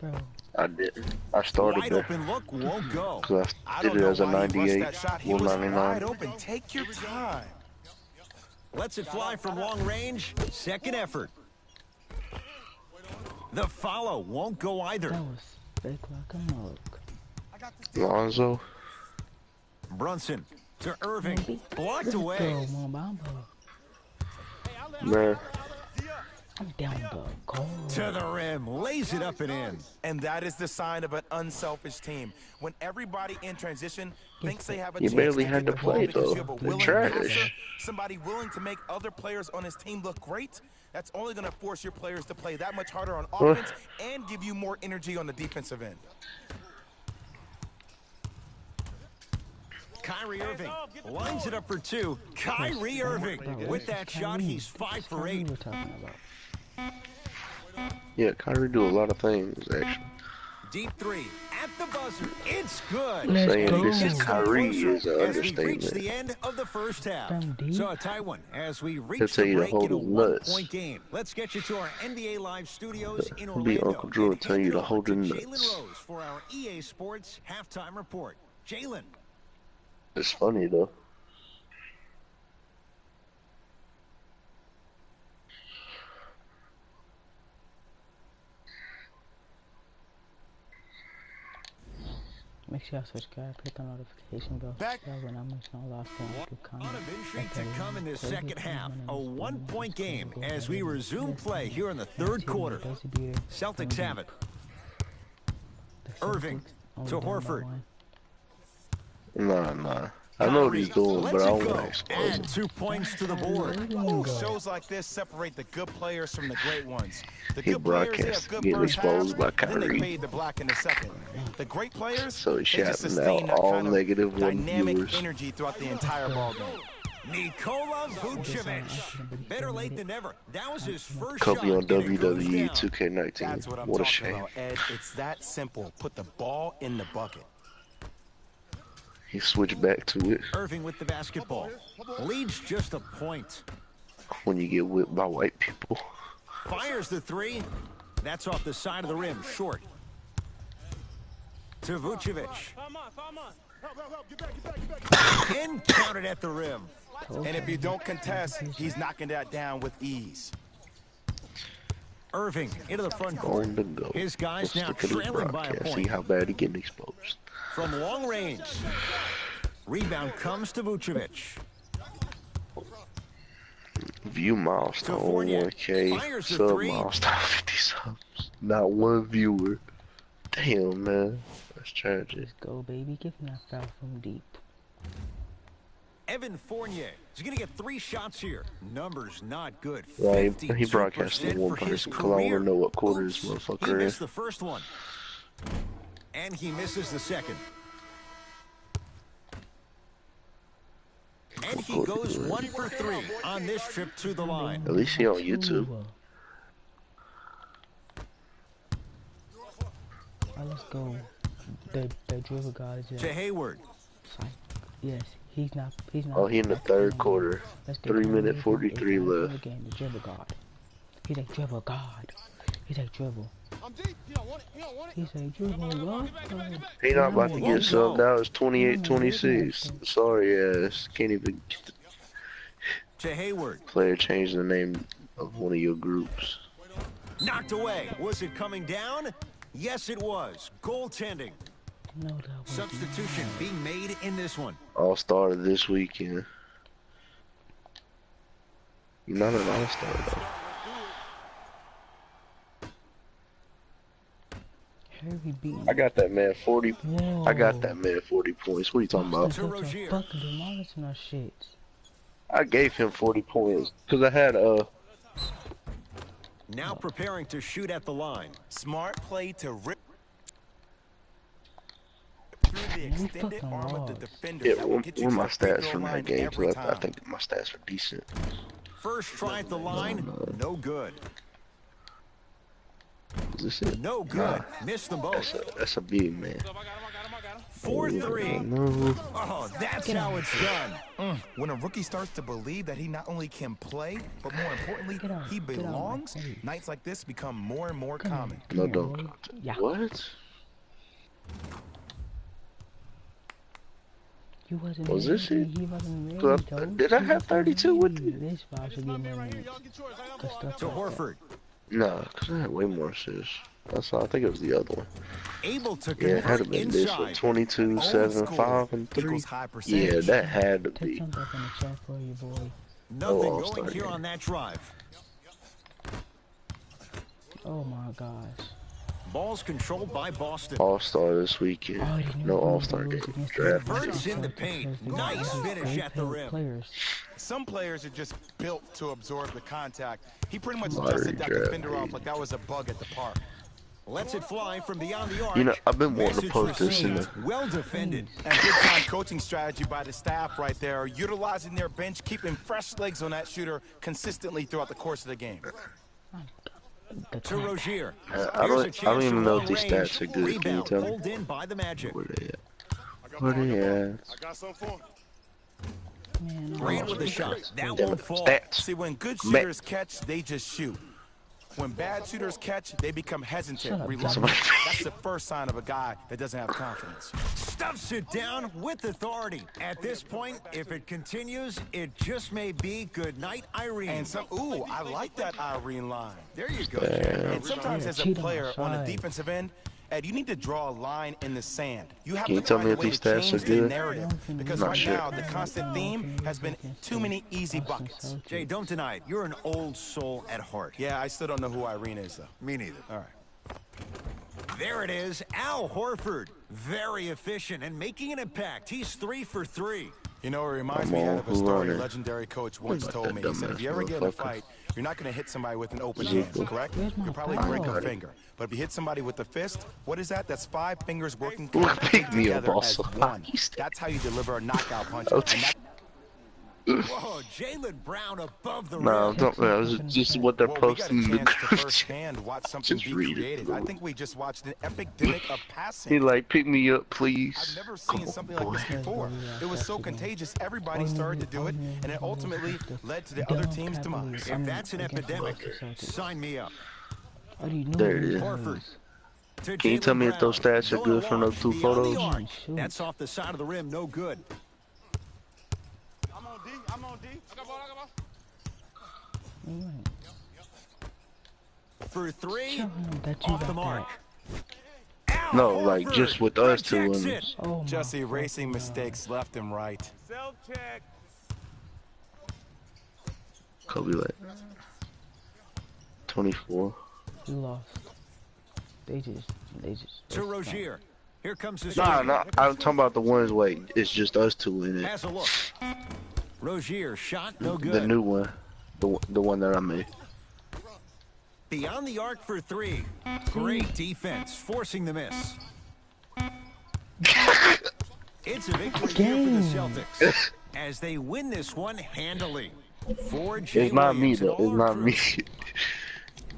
Bro, I didn't. I started Wide there open look won't go. because I I don't did it know as a why he rushed 98, that shot. He well was wide 99. open. Take your time. Lets it fly from long range. Second effort. The follow won't go either. that was fake like a mug. Lonzo. Brunson to Irving. Blocked Go, away. Mamba. Man, I'm down the goal. To the rim. Lays it up and in. And that is the sign of an unselfish team. When everybody in transition thinks they have a You chance barely to had get to the ball play, because though. you have a They're willing trash. passer, somebody willing to make other players on his team look great, that's only going to force your players to play that much harder on offense and give you more energy on the defensive end. Kyrie Irving lines it up for 2. Kyrie Irving. With that shot, he's 5 for 8. We're talking about. yeah, Kyrie do a lot of things actually. Deep 3 at the buzzer. It's good. Let's Saying go. this is Gets them Kyrie closer is an as we reach understatement. the end of the first half. Damn, dude. So a tie one as we reach He'll tell the you to break hold in a his nuts. 1-point game. Let's get you to our NBA Live studios in He'll be Orlando. Uncle Drew and tell hand you it to over hold your Jalen nuts. Rose for our EA Sports halftime report. Jalen. It's funny though. Make sure y'all subscribe, hit the notification bell. Back- So when I'm on lost one, you comment. Lot of intrigue to come in this second half. A 1-point game as we resume play here in the third quarter. Celtics have it. Irving to Horford. Nah. I know what he's doing, but I don't want to expose him. Add 2 points to the board. Shows like this separate the good players from the great ones. The He good players, they have broadcast good getting first exposed halves, by then they Kyrie. fade to black in the second. The great players, So he they just shouting sustain out that all kind of negative one dynamic viewers. energy throughout the entire ballgame. Nikola Vucevic. Better late than never. That was his first Kobe shot. on and it goes WWE down. 2K19. That's what I'm What a talking shame. about, Ed. It's that simple. Put the ball in the bucket. He switched back to it Irving with the basketball. Leads just a point. when you get whipped by white people. Fires the 3. That's off the side of the rim. Short. To Vucevic. Get back. And counted at the rim. And if you don't contest, he's knocking that down with ease. Irving into the front court. On the go. His guys Let's now look at this trailing by a broadcast. See point. how bad he getting exposed. From long range. Rebound comes to Vucevic. View milestone Fournier 1K. fires the Sub three. milestone 50 subs. Not one viewer. Damn, man. That's tragic. Let's go, baby. Give him that foul from deep. Evan Fournier is going to get 3 shots here. Numbers not good. Right, he broadcasted 52% one for his person because I want career. to know what quarter Oops, this he motherfucker missed is. the first one. And he misses the second. And he goes 1 for 3 on this trip to the line. At least he on YouTube. Alright, let's go. The dribble guy is To Hayward. yes, he's not. Oh, he in the third quarter. Let's get 3 him minute in 43 the left. game, the dribble guard. He's a dribble guard. He's a dribble. I'm deep. He don't want it. He don't want it. He's a dribble guard. He not about to get subbed out. It's 28-26. Sorry ass. Can't even get the To Hayward. player change the name of one of your groups. Knocked away. Was it coming down? Yes, it was. Goaltending. No, that was Substitution being made in this one. All star this weekend. You're not an all star though. Harry beat. I got that man 40. Whoa. I got that man 40 points. What are you talking about? To Rozier. Fucking demolishing our shit. I gave him 40 points because I had Now preparing to shoot at the line. Smart play to rip through the extended fucking arm of the lost. defender. yeah. That will get you What to my the free stats throw from that line game? every 'Cause I time. think my stats are decent. First try at the line. No good. Is this it? No good. Missed them both. That's a big man. I got him. I got him. 4-3. No. Oh, that's how it's done. When a rookie starts to believe that he not only can play, but more importantly, Get out. he Get out of my belongs, face. nights like this become more and more common. No on, dunk. boy. Yeah. What? You wasn't Was this ready. it? He wasn't ready, Cause coach. did I He have wasn't 32 with ready. you? This foul should be Right more here. than Y'all get yours. I got Cause more. stuff To like that. Horford. Nah, cause I had way more assists. That's all. I think it was the other one. Able to Yeah, it had to convert been this one. inside. 22, 7, 5, and 3. Equals high Yeah, percentage. that had to Take be. something up in the chat for you, boy. Nothing All-Star going here game. on that drive. Oh my gosh. Ball's controlled by Boston. All-Star this weekend. I already knew No we were All-Star gonna lose game. against Draft. the Burns in the Celtics paint. because Nice they're finish great at the paint rim. Players. Some players are just built to absorb the contact. He pretty much Lottery dusted that draft, defender off dude. like that was a bug at the park. Lets it fly from beyond the arc. You know, I've been wanting to Message post this in received. the. Well defended. And big-time coaching strategy by the staff right there, utilizing their bench, keeping fresh legs on that shooter consistently throughout the course of the game. The To crack. Rozier. I Here's don't- a I don't chance even from know long if these range. stats are good. Can you Rebound tell me? pulled in by the Magic. Where they at? I got Where more. they at? I got something for him. Man, Grant with the shot. That Damn won't it. fall. Stats. See, when good Man. shooters catch, they just shoot. When bad shooters catch, they become Shut hesitant, up, reluctant. Johnny. That's the first sign of a guy that doesn't have confidence. Stuffs it down with authority. At this point, if it continues, it just may be good night, Irene. And some, ooh, I like that Irene line. There you go. And sometimes Yeah, as a cheat on player my on the side. defensive end, Ed, you need to draw a line in the sand. You have Can you to tell find me a if way these to stats change are the good? narrative. Because Not right sure. now, the constant theme has been too many easy buckets. Jay, don't deny it. You're an old soul at heart. Yeah, I still don't know who Irene is, though. Me neither. All right. There it is. Al Horford. Very efficient and making an impact. He's 3 for 3. You know, it reminds Come me on, of a who story a running? legendary coach once about told that me. He said, if you ever get in a dumbass motherfucker? fight, you're not going to hit somebody with an open Ezekiel. hand, correct? Where's my You'll probably foul? break a Got it. finger. But if you hit somebody with the fist, what is that? That's 5 fingers working Look, pick me up together also. as one. He's- That's how you deliver a knockout punch. Oh, And that, Whoa, Jalen Brown above the No, rim. don't. No, this is just what they're well, we got a posting in the chance to group firsthand chat. watch something Just be read it. created. I think we just watched an epidemic of He passing. like, pick me up, please. I've never seen something like this before. It was so contagious, everybody started to do it, and it ultimately led to the other team's demise. If that's an epidemic, sign me up. There it is. Horford. To Can you tell Jaylen me if those Brown. stats are Going good from along those two beyond the photos? arc. That's off the side of the rim. No good. I'm on D. I'm on I got ball, I got ball. Alright. For three, Show him that you off the got mark. that. Al No, like Horford just with us two rejects in it. this. Oh my Just erasing fucking mistakes left and right. Self-check. Kobe like 24. God. You lost. They just To Rozier. Here comes his Nah, screen. nah. I'm talking about the ones wait. It's just us two in it. Has a look. Rozier shot no The good. new one, the one that I made. Beyond the arc for three. Great defense, forcing the miss. It's a victory here for the Celtics as they win this one handily. For Jay It's not me Williams and though. It's all our not crew. me.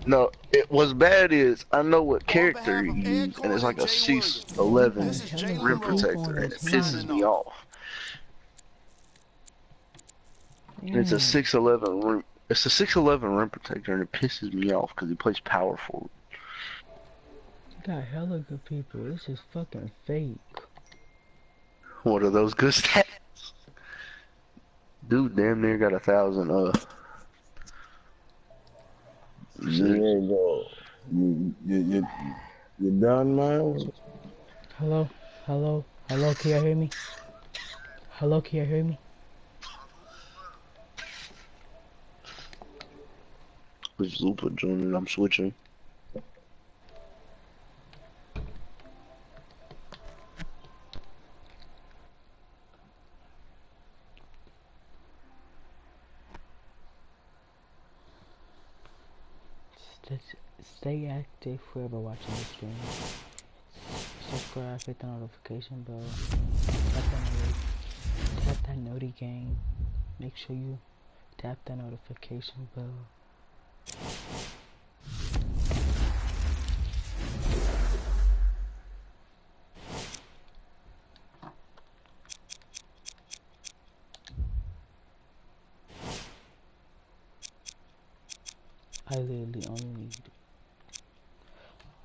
No, what's bad is I know what character behalf he of Ed used, and it's Cole like a and Jay 6'11" This is Jalen rim Rose. protector, and it Signing pisses me off. And it's a 6'11" rim. It's a 6'11" rim protector, and it pisses me off because he plays power forward. You got hella good people. This is fucking fake. What are those good stats? Dude, damn near got 1,000. There you go. You done, man? Hello? Hello? Hello? Can you hear me? Hello? Can you hear me? With Lupa joining, I'm switching. Stay active whoever watching the stream. Subscribe, hit the notification bell. Tap that noti gang. Make sure you tap that notification bell. I literally only need.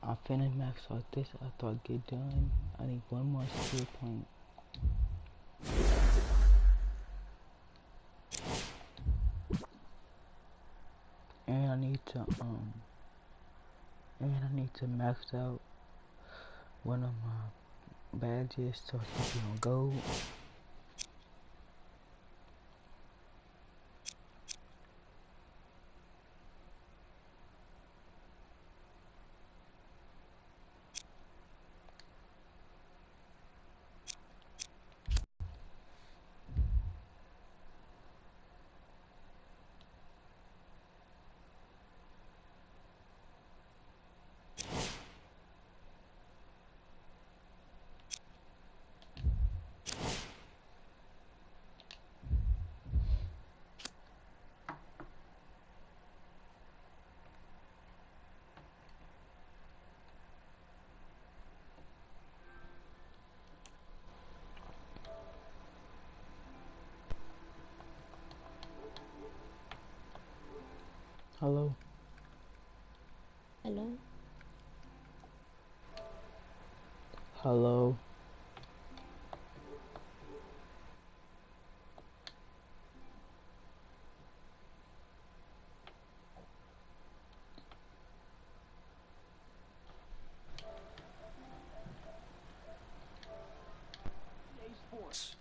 I'm finna max out this after I get done. I need one more skill point. And I need to max out one of my badges so I can be on gold. Hello? Hello? Hello?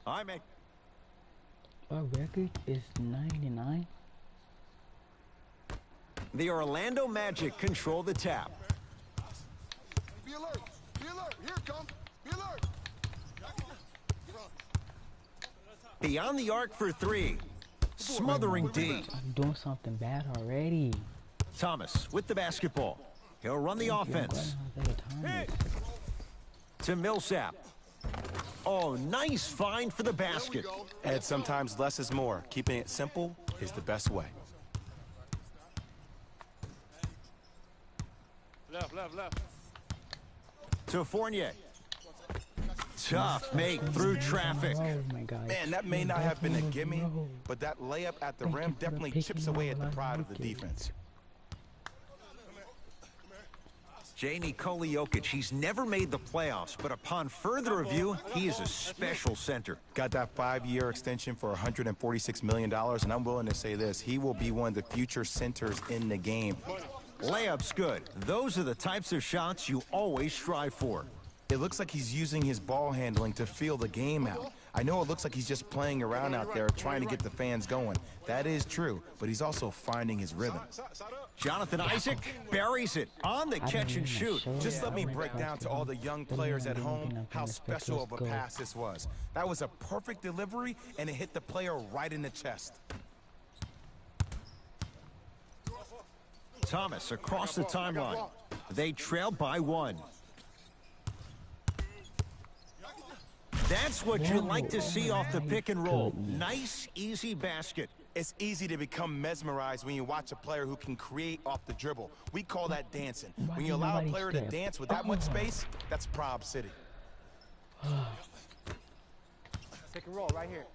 I'm a Our record is 99. The Orlando Magic control the tap. Be alert. Be alert. Here it comes. Be alert. Beyond the arc for three. Smothering D. I'm doing something bad already. Thomas with the basketball. He'll run the offense. To Millsap. Oh, nice find for the basket. Ed, sometimes less is more. Keeping it simple is the best way. Left. To Fournier. Tough make through traffic. Oh my God. Man, that may not have been a gimme, No. but that layup at the Thank you rim for definitely picking chips me away up. at the I pride of the like it. defense. Nikola Jokic, he's never made the playoffs, but upon further review, he is a special center. Got that 5-year extension for $146 million, and I'm willing to say this, he will be one of the future centers in the game. Layup's good. Those are the types of shots you always strive for. It looks like he's using his ball handling to feel the game out. I know it looks like he's just playing around out there trying to get the fans going. That is true, but he's also finding his rhythm. Jonathan Isaac buries it on the catch and shoot. Just let me break down to all the young players at home how special of a pass this was. That was a perfect delivery, and it hit the player right in the chest. Thomas across the timeline. They trail by 1. That's what you like to see off the pick and roll. Nice, easy basket. It's easy to become mesmerized when you watch a player who can create off the dribble. We call that dancing. When you allow a player to dance with that much space, that's Prob City. Pick and roll right here.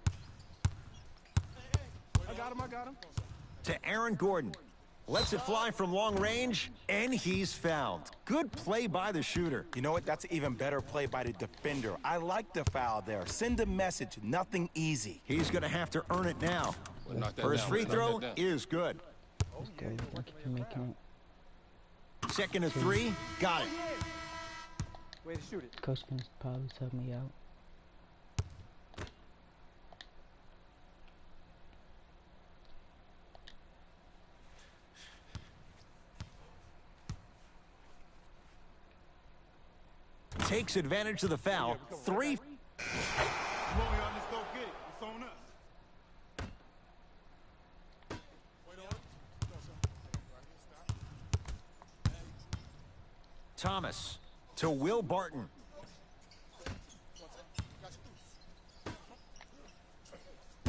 I got him. To Aaron Gordon. Lets it fly from long range, and he's fouled. Good play by the shooter. You know what? That's an even better play by the defender. I like the foul there. Send a message. Nothing easy. He's going to have to earn it now. First free throw is good. Second and 3, got it. Way to shoot it. Coach can probably sub me out. Takes advantage of the foul. 3. Thomas to Will Barton.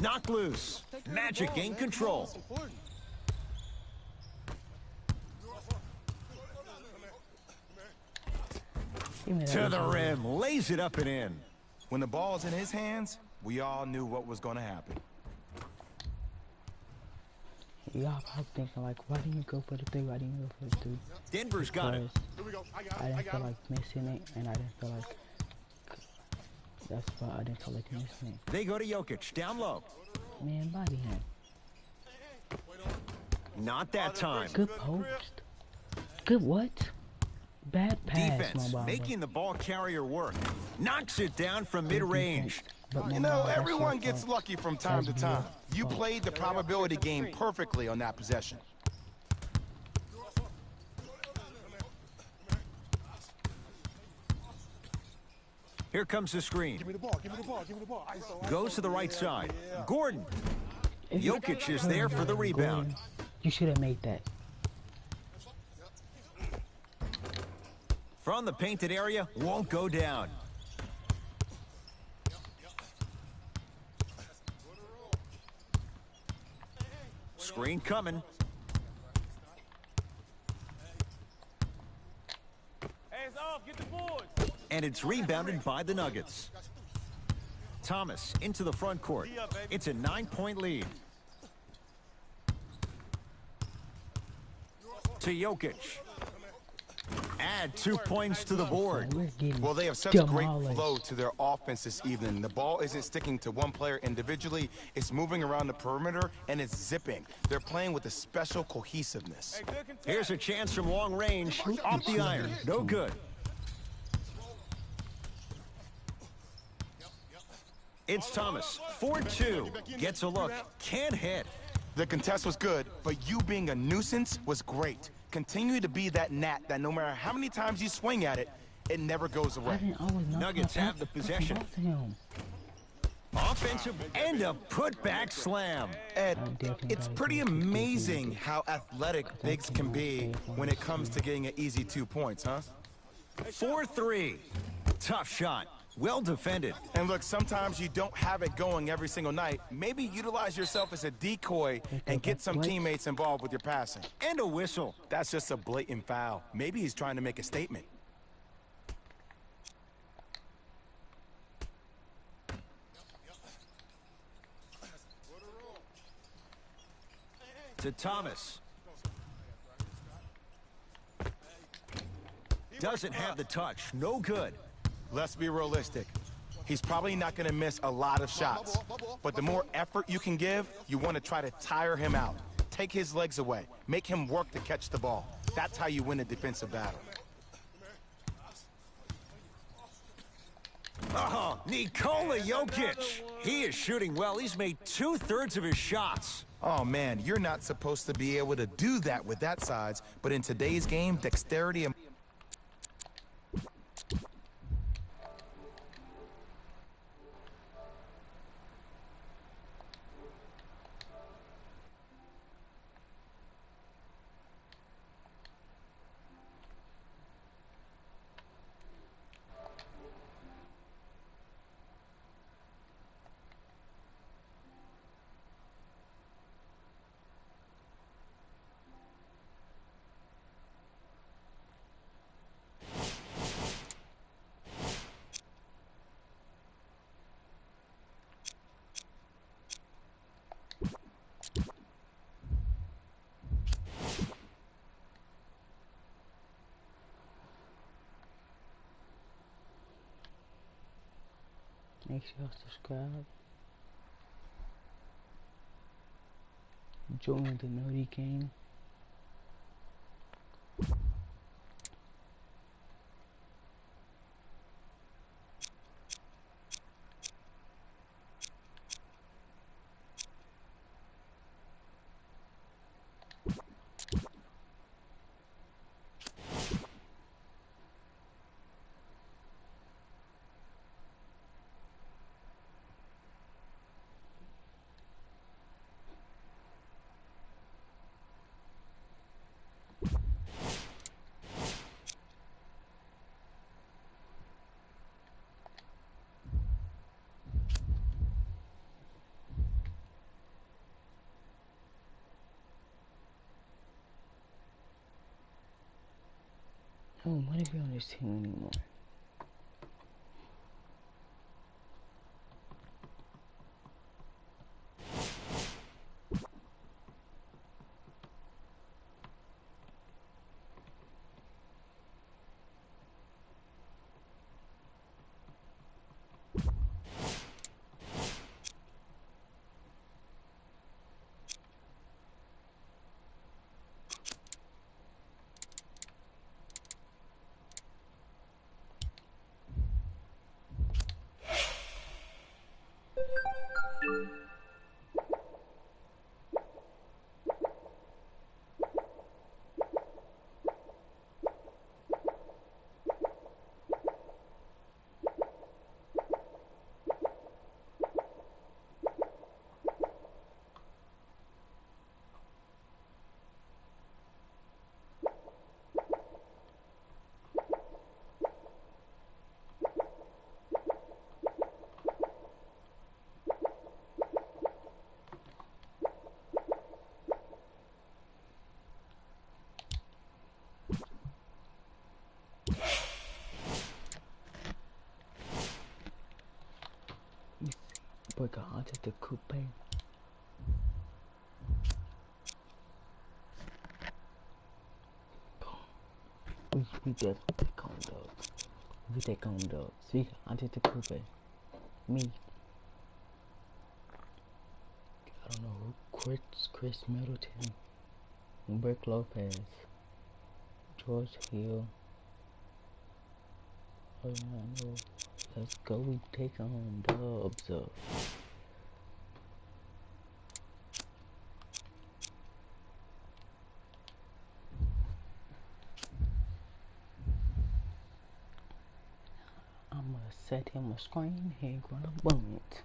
Knock loose. Magic in control. To the rim, lays it up and in. When the ball's in his hands, we all knew what was going to happen. Y'all probably thinking like, why didn't you go for the 3? Why didn't you go for the 3? Denver's got it. I didn't feel like missing it, and I didn't feel like... That's why I didn't feel like missing it. They go to Jokic, down low. Man, body him. Not that time. Good post. Good what? Bad pass, Defense, making the ball carrier work. Knocks it down from mid-range. You know, everyone gets lucky from time to time. You played the probability game perfectly on that possession. Here comes the screen. Give me the ball. Goes to the right side. Gordon. Jokic is there for the rebound. You should have made that. From the painted area, won't go down. Screen coming. Hands off, get the boards. And it's rebounded by the Nuggets. Thomas into the front court. It's a 9-point lead. To Jokic. Add 2 points to the board. Well, they have such great flow to their offense this evening. The ball isn't sticking to one player individually. It's moving around the perimeter, and it's zipping. They're playing with a special cohesiveness. Here's a chance from long range. Off the iron. No good. It's Thomas. 4-2. Gets a look. Can't hit. The contest was good, but you being a nuisance was great. Continue to be that gnat that no matter how many times you swing at it, it never goes away. Nuggets have the possession. Offensive and a putback slam. Ed, it's pretty amazing how athletic bigs can be when it comes to getting an easy 2 points, huh? 4-3. Tough shot. Well defended. And look, sometimes you don't have it going every single night. Maybe utilize yourself as a decoy and get some teammates involved with your passing. And a whistle. That's just a blatant foul. Maybe he's trying to make a statement. To Thomas. Doesn't have the touch. No good. Let's be realistic. He's probably not going to miss a lot of shots. But the more effort you can give, you want to try to tire him out. Take his legs away. Make him work to catch the ball. That's how you win a defensive battle. Oh, Nikola Jokic. He is shooting well. He's made 2/3 of his shots. Oh, man, you're not supposed to be able to do that with that size. But in today's game, dexterity and... Make sure you subscribe. Join the Nerdy Gang. Oh, what if you're on this team anymore? Boy got onto the coupe. We definitely take on dogs. We take on dogs. We got onto the coupe. Me. I don't know who. Chris Middleton. Brick Lopez. George Hill. Oh, I know. Let's go, we take on dubs up. I'ma set him a screen, he ain't gonna boom it.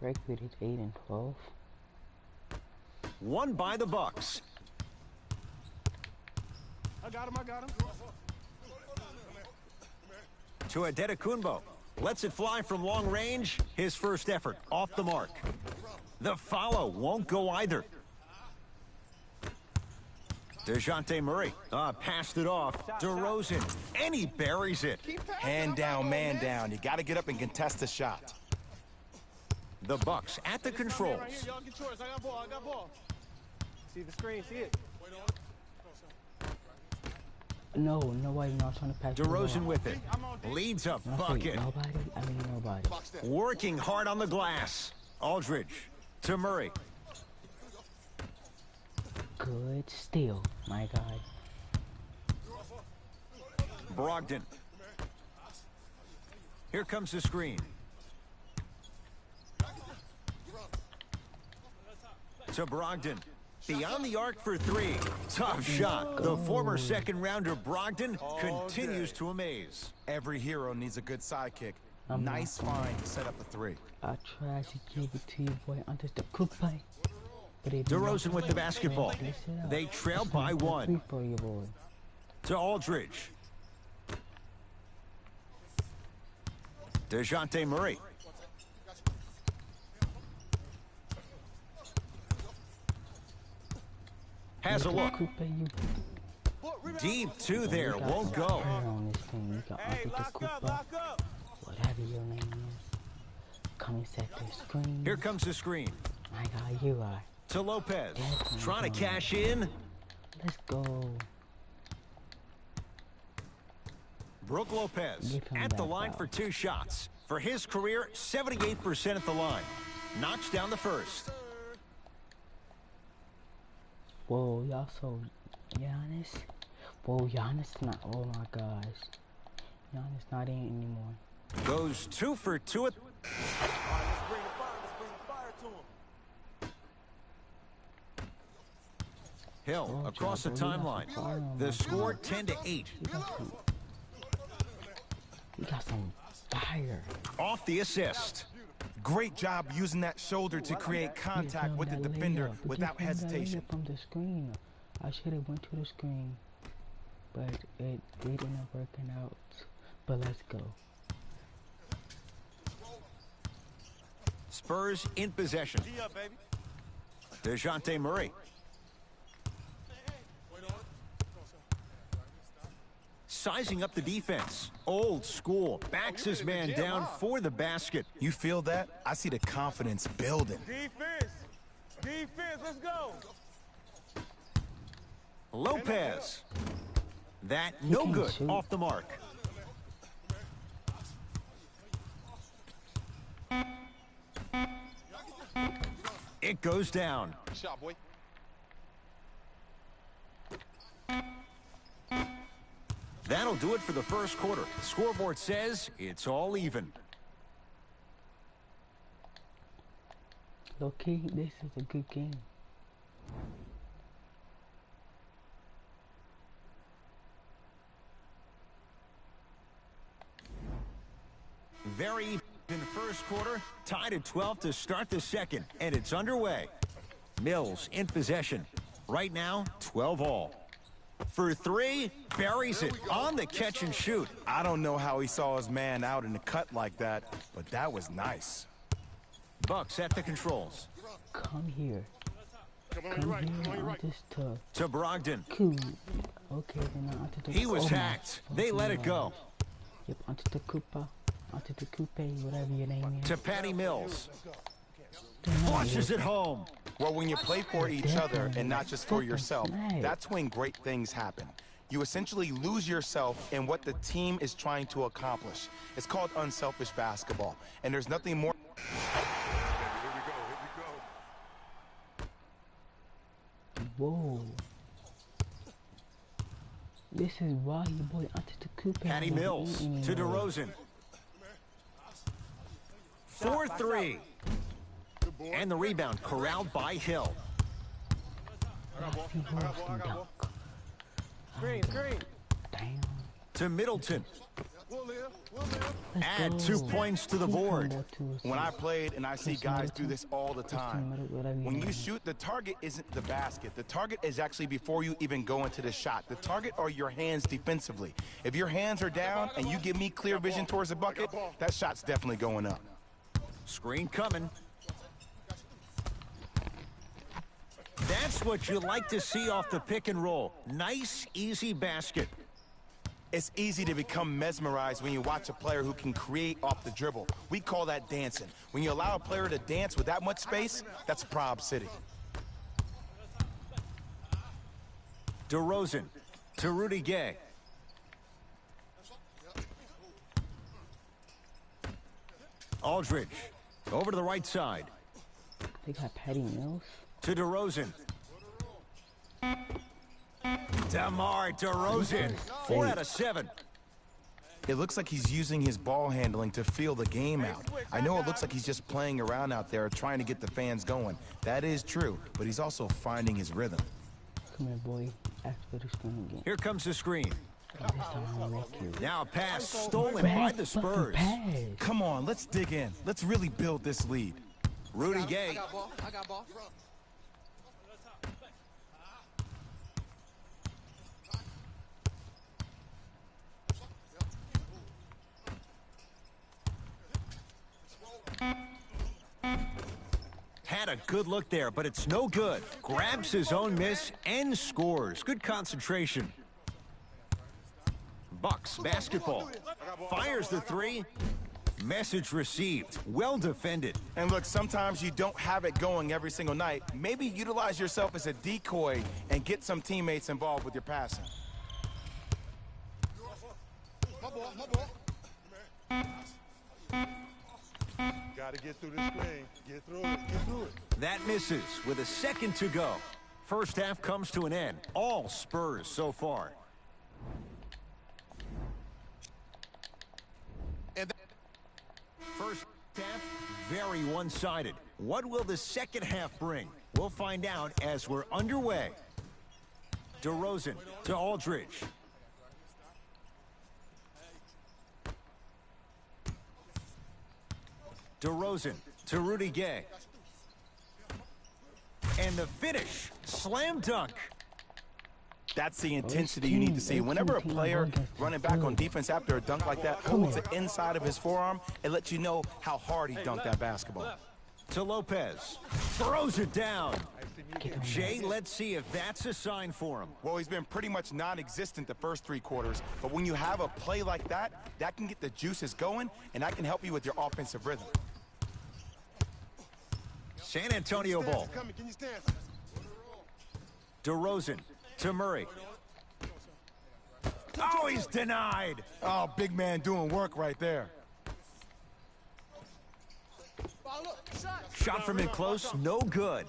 record is 8-12. Won by the Bucks. I got him. To Adetokunbo. Lets it fly from long range. His first effort off the mark. The follow won't go either. DeJounte Murray passed it off. DeRozan, and he buries it. Hand down, man down. You got to get up and contest the shot. The Bucks at the controls. Right here, y'all get yours. I got ball. See the screen, see it. No, nobody not trying to pass the DeRozan ball. with it. Leads a bucket. Nobody. Working hard on the glass. Aldridge to Murray. Good steal, my God. Brogdon. Here comes the screen. To Brogdon. Beyond the arc for three. Tough shot. The former second rounder Brogdon continues to amaze. Every hero needs a good sidekick. I'm Nice find to set up a three. I tried to give it to you, boy, under the coupe. But it DeRozan with the basketball. They trail by one. For you, boy. To Aldridge. DeJounte Murray. Has a look. Coupe, you Deep two there. Won't go. on this thing. You got Hey, under the lock coupe. up, lock up. Whatever your name is. Coming set the screen. Here comes the screen. My God, you are. To Lopez. Trying to cash in. Let's go. Brooke Lopez Give him at the that line foul. for two shots. For his career, 78% at the line. Knocks down the first. Whoa, y'all so Giannis. Whoa, Giannis not. Oh my gosh. Giannis not in anymore. Goes 2 for 2 at... Let's bring the fire to him. Hill Oh, across the Joe, you got timeline. some fire on The my score God. 10-8. You got some fire. Off the assist. Great job using that shoulder to create contact with the defender without hesitation. From the screen, I should have went to the screen, but it didn't working out. But let's go. Spurs in possession. G up, baby. DeJounte Murray. Sizing up the defense. Old school. Backs his man down for the basket. You feel that? I see the confidence building. Defense, let's go. Lopez. That no can't good. shoot. Off the mark. It goes down. Good shot, boy. That'll do it for the first quarter. The scoreboard says it's all even. Okay, this is a good game. Very even in the first quarter, tied at 12 to start the second, and it's underway. Mills in possession. Right now, 12 all. For three, buries it on the catch and shoot. I don't know how he saw his man out in the cut like that, but that was nice. Bucks at the controls. Come here. Come on, Come you're right. here. Come on, you're I'm right. just To Brogdon. cool. Okay, then onto the. He was oh my hacked. They fucking let it God. go. Yep, onto the Koopa. Onto the coupe, whatever your name is. To Patty Mills. Don't know, Flushes it home. Well, when you play for each other and not just for yourself, Right. that's when great things happen. You essentially lose yourself in what the team is trying to accomplish. It's called unselfish basketball, and there's nothing more. Whoa. This is why you boy onto the coupe. Patty Mills to DeRozan. 4-3. And the rebound corralled by Hill. Screen. Damn. To Middleton. We'll live. We'll live. Add 2 points to the board. When I played, and I see guys do this all the time, when you shoot, the target isn't the basket. The target is actually before you even go into the shot. The target are your hands defensively. If your hands are down and you give me clear vision towards the bucket, that shot's definitely going up. Screen coming. That's what you like to see off the pick and roll. Nice, easy basket. It's easy to become mesmerized when you watch a player who can create off the dribble. We call that dancing. When you allow a player to dance with that much space, that's Prob City. DeRozan to Rudy Gay. Aldridge over to the right side. They got Patty Mills. To DeRozan. DeMar DeRozan, 4 out of 7. It looks like he's using his ball handling to feel the game out. I know it looks like he's just playing around out there trying to get the fans going. That is true, but he's also finding his rhythm. Come here, boy. Ask for the screen again. Here comes the screen. Oh, this time I'm gonna wreck you. Now a pass stolen by the Spurs. Come on, let's dig in. Let's really build this lead. Rudy Gay. I got ball. I got ball. Had a good look there, but it's no good. Grabs his own miss and scores. Good concentration. Bucks basketball. Fires the 3. Message received. Well defended. And look, sometimes you don't have it going every single night. Maybe utilize yourself as a decoy and get some teammates involved with your passing. My ball. My ball. Got to get through this screen. Get through it. Get through it. That misses with a second to go. First half comes to an end. All Spurs so far. First half, very one-sided. What will the second half bring? We'll find out as we're underway. DeRozan to Aldridge. DeRozan to Rudy Gay. And the finish, slam dunk. That's the intensity you need to see. Whenever a player running back on defense after a dunk like that holds the inside of his forearm, it lets you know how hard he dunked that basketball. To Lopez. Throws it down. Jay, let's see if that's a sign for him. Well, he's been pretty much non-existent the first 3 quarters, but when you have a play like that, that can get the juices going, and that can help you with your offensive rhythm. San Antonio ball. Can you stand? DeRozan to Murray. Oh, he's denied. Oh, big man doing work right there. Shot from in close, no good.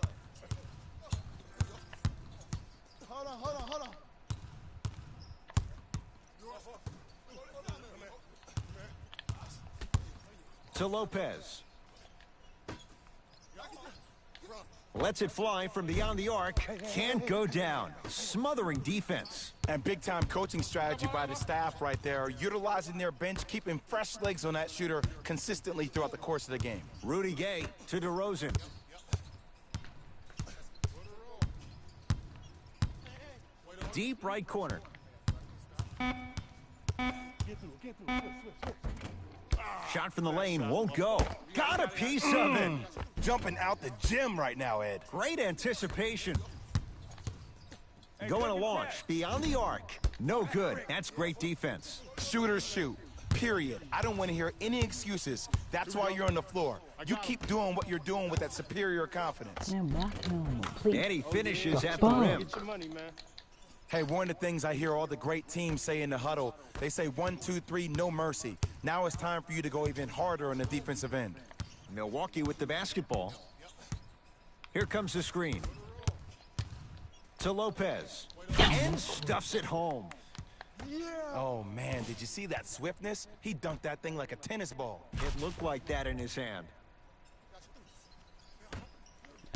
Hold on. To Lopez. Lets it fly from beyond the arc. Can't go down. Smothering defense. And big-time coaching strategy by the staff right there, utilizing their bench, keeping fresh legs on that shooter consistently throughout the course of the game. Rudy Gay to DeRozan. Deep right corner. Shot from the lane won't go. Got a piece of it. Jumping out the gym right now, Ed. Great anticipation. Going to launch beyond the arc. No good. That's great defense. Shooters shoot, period. I don't want to hear any excuses. That's why you're on the floor. You keep doing what you're doing with that superior confidence. Man, block him, please. And he finishes The at the fuck? rim. Get your money, man. Hey, one of the things I hear all the great teams say in the huddle, they say 1, 2, 3, no mercy. Now it's time for you to go even harder on the defensive end. Milwaukee with the basketball. Here comes the screen. To Lopez. And stuffs it home. Oh, man, did you see that swiftness? He dunked that thing like a tennis ball. It looked like that in his hand.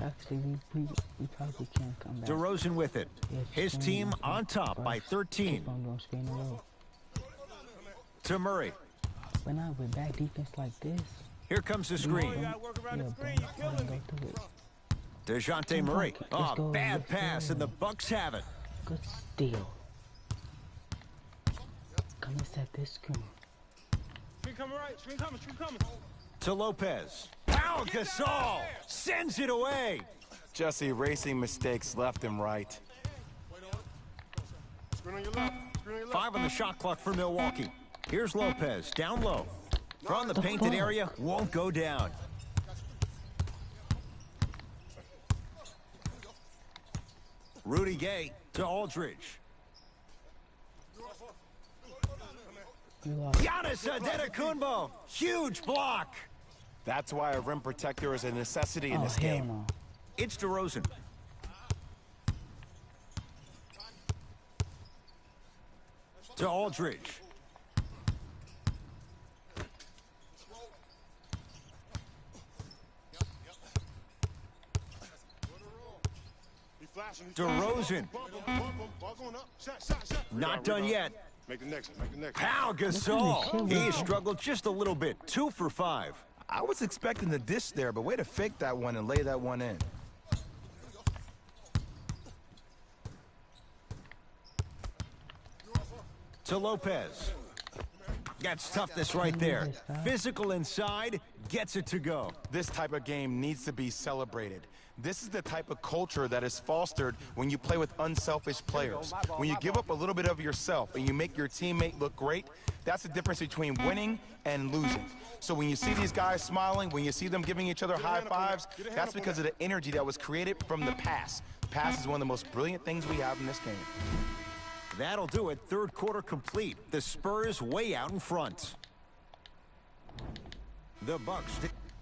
Actually, we probably can't come back. DeRozan with it. Yeah, His screen, team on top by 13. Keep on doing screen in a row. To Murray. When I with back defense like this, Here comes the screen. yeah, bro, go through it. DeJounte Murray. Oh, bad pass, and the Bucks have it. Good steal. Come and set this screen. Screen coming right. Screen coming. To Lopez. Pau Gasol sends it away. Just erasing mistakes left and right. Screen on your left. Screen on your left. 5 on the shot clock for Milwaukee. Here's Lopez, down low. From the painted area, won't go down. Rudy Gay to Aldridge. You lost. Giannis Antetokounmpo, huge block. That's why a rim protector is a necessity in Oh, this hell game. no. It's DeRozan. To Aldridge. DeRozan. Not done yet. Make the next one. Make the next one. Pau Gasol. He struggled just a little bit. 2 for 5. I was expecting the dish there, but way to fake that one and lay that one in. To Lopez. That's toughness right there. Physical inside, gets it to go. This type of game needs to be celebrated. This is the type of culture that is fostered when you play with unselfish players. When you give up a little bit of yourself and you make your teammate look great, that's the difference between winning and losing. So when you see these guys smiling, when you see them giving each other high fives, that's because of the energy that was created from the pass. The pass is one of the most brilliant things we have in this game. That'll do it. Third quarter complete. The Spurs way out in front. The Bucks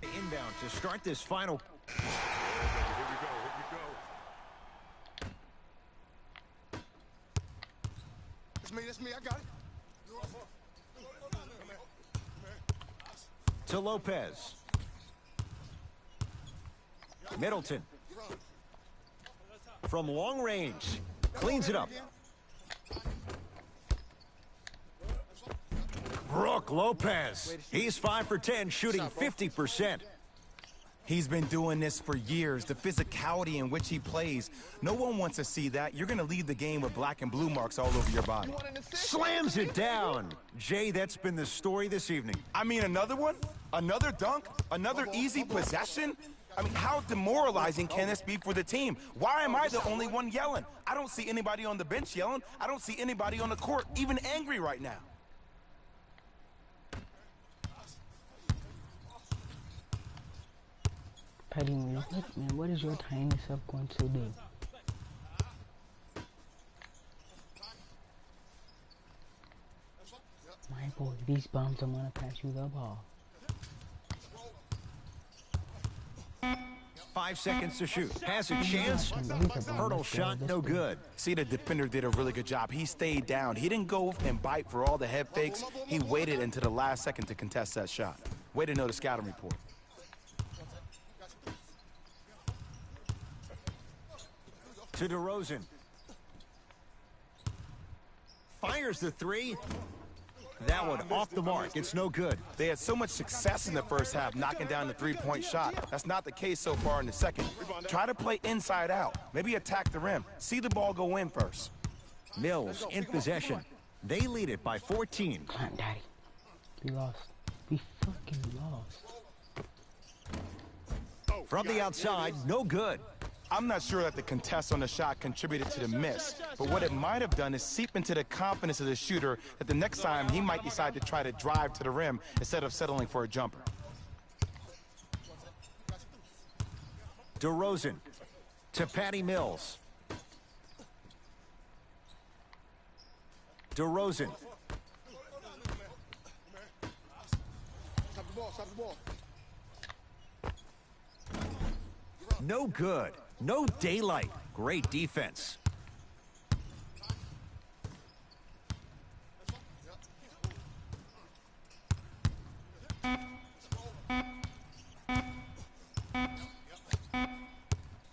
inbound to start this final. Here we go. That's me. I got it. To Lopez. Middleton. From long range. Cleans it up. Brook Lopez. He's 5 for 10, shooting 50%. He's been doing this for years. The physicality in which he plays. No one wants to see that. You're going to leave the game with black and blue marks all over your body. Slams it down. Jay, that's been the story this evening. I mean, another one? Another dunk? Another easy possession? I mean, how demoralizing can this be for the team? Why am I the only one yelling? I don't see anybody on the bench yelling. I don't see anybody on the court even angry right now. Patty, man, what is your tiny self going to do? My boy, these bums are gonna pass you the ball. 5 seconds to shoot. Has a chance. Hurdle shot, no good. See, the defender did a really good job. He stayed down. He didn't go and bite for all the head fakes. He waited until the last second to contest that shot. Way to know the scouting report. To DeRozan. Fires the 3. That one off the mark. It's no good. They had so much success in the first half knocking down the three-point shot. That's not the case so far in the second. Try to play inside out. Maybe attack the rim. See the ball go in first. Mills in possession. They lead it by 14. Come on, Daddy. We lost. We fucking lost. From the outside, no good. I'm not sure that the contest on the shot contributed to the miss, but what it might have done is seep into the confidence of the shooter that the next time he might decide to try to drive to the rim instead of settling for a jumper. DeRozan to Patty Mills. DeRozan. Stop the ball. No good. No daylight. Great defense.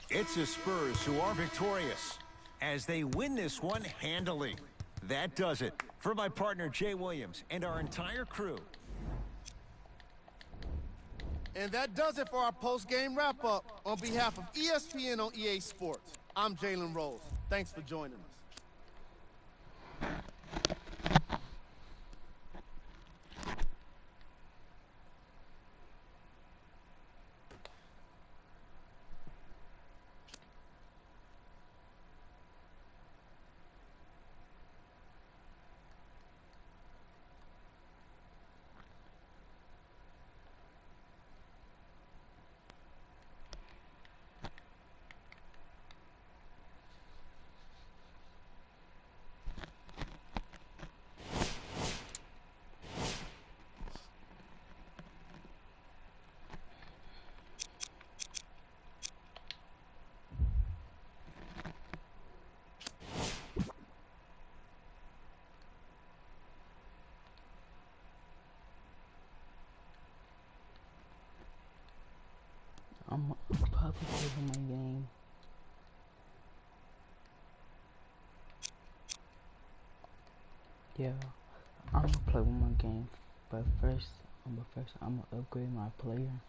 It's the Spurs who are victorious as they win this one handily. That does it. For my partner, Jay Williams, and our entire crew. And that does it for our post-game wrap-up. On behalf of ESPN on EA Sports, I'm Jalen Rose. Thanks for joining us. I'm probably playing my game. Yeah, I'm gonna play with my game, but first I'm gonna upgrade my player.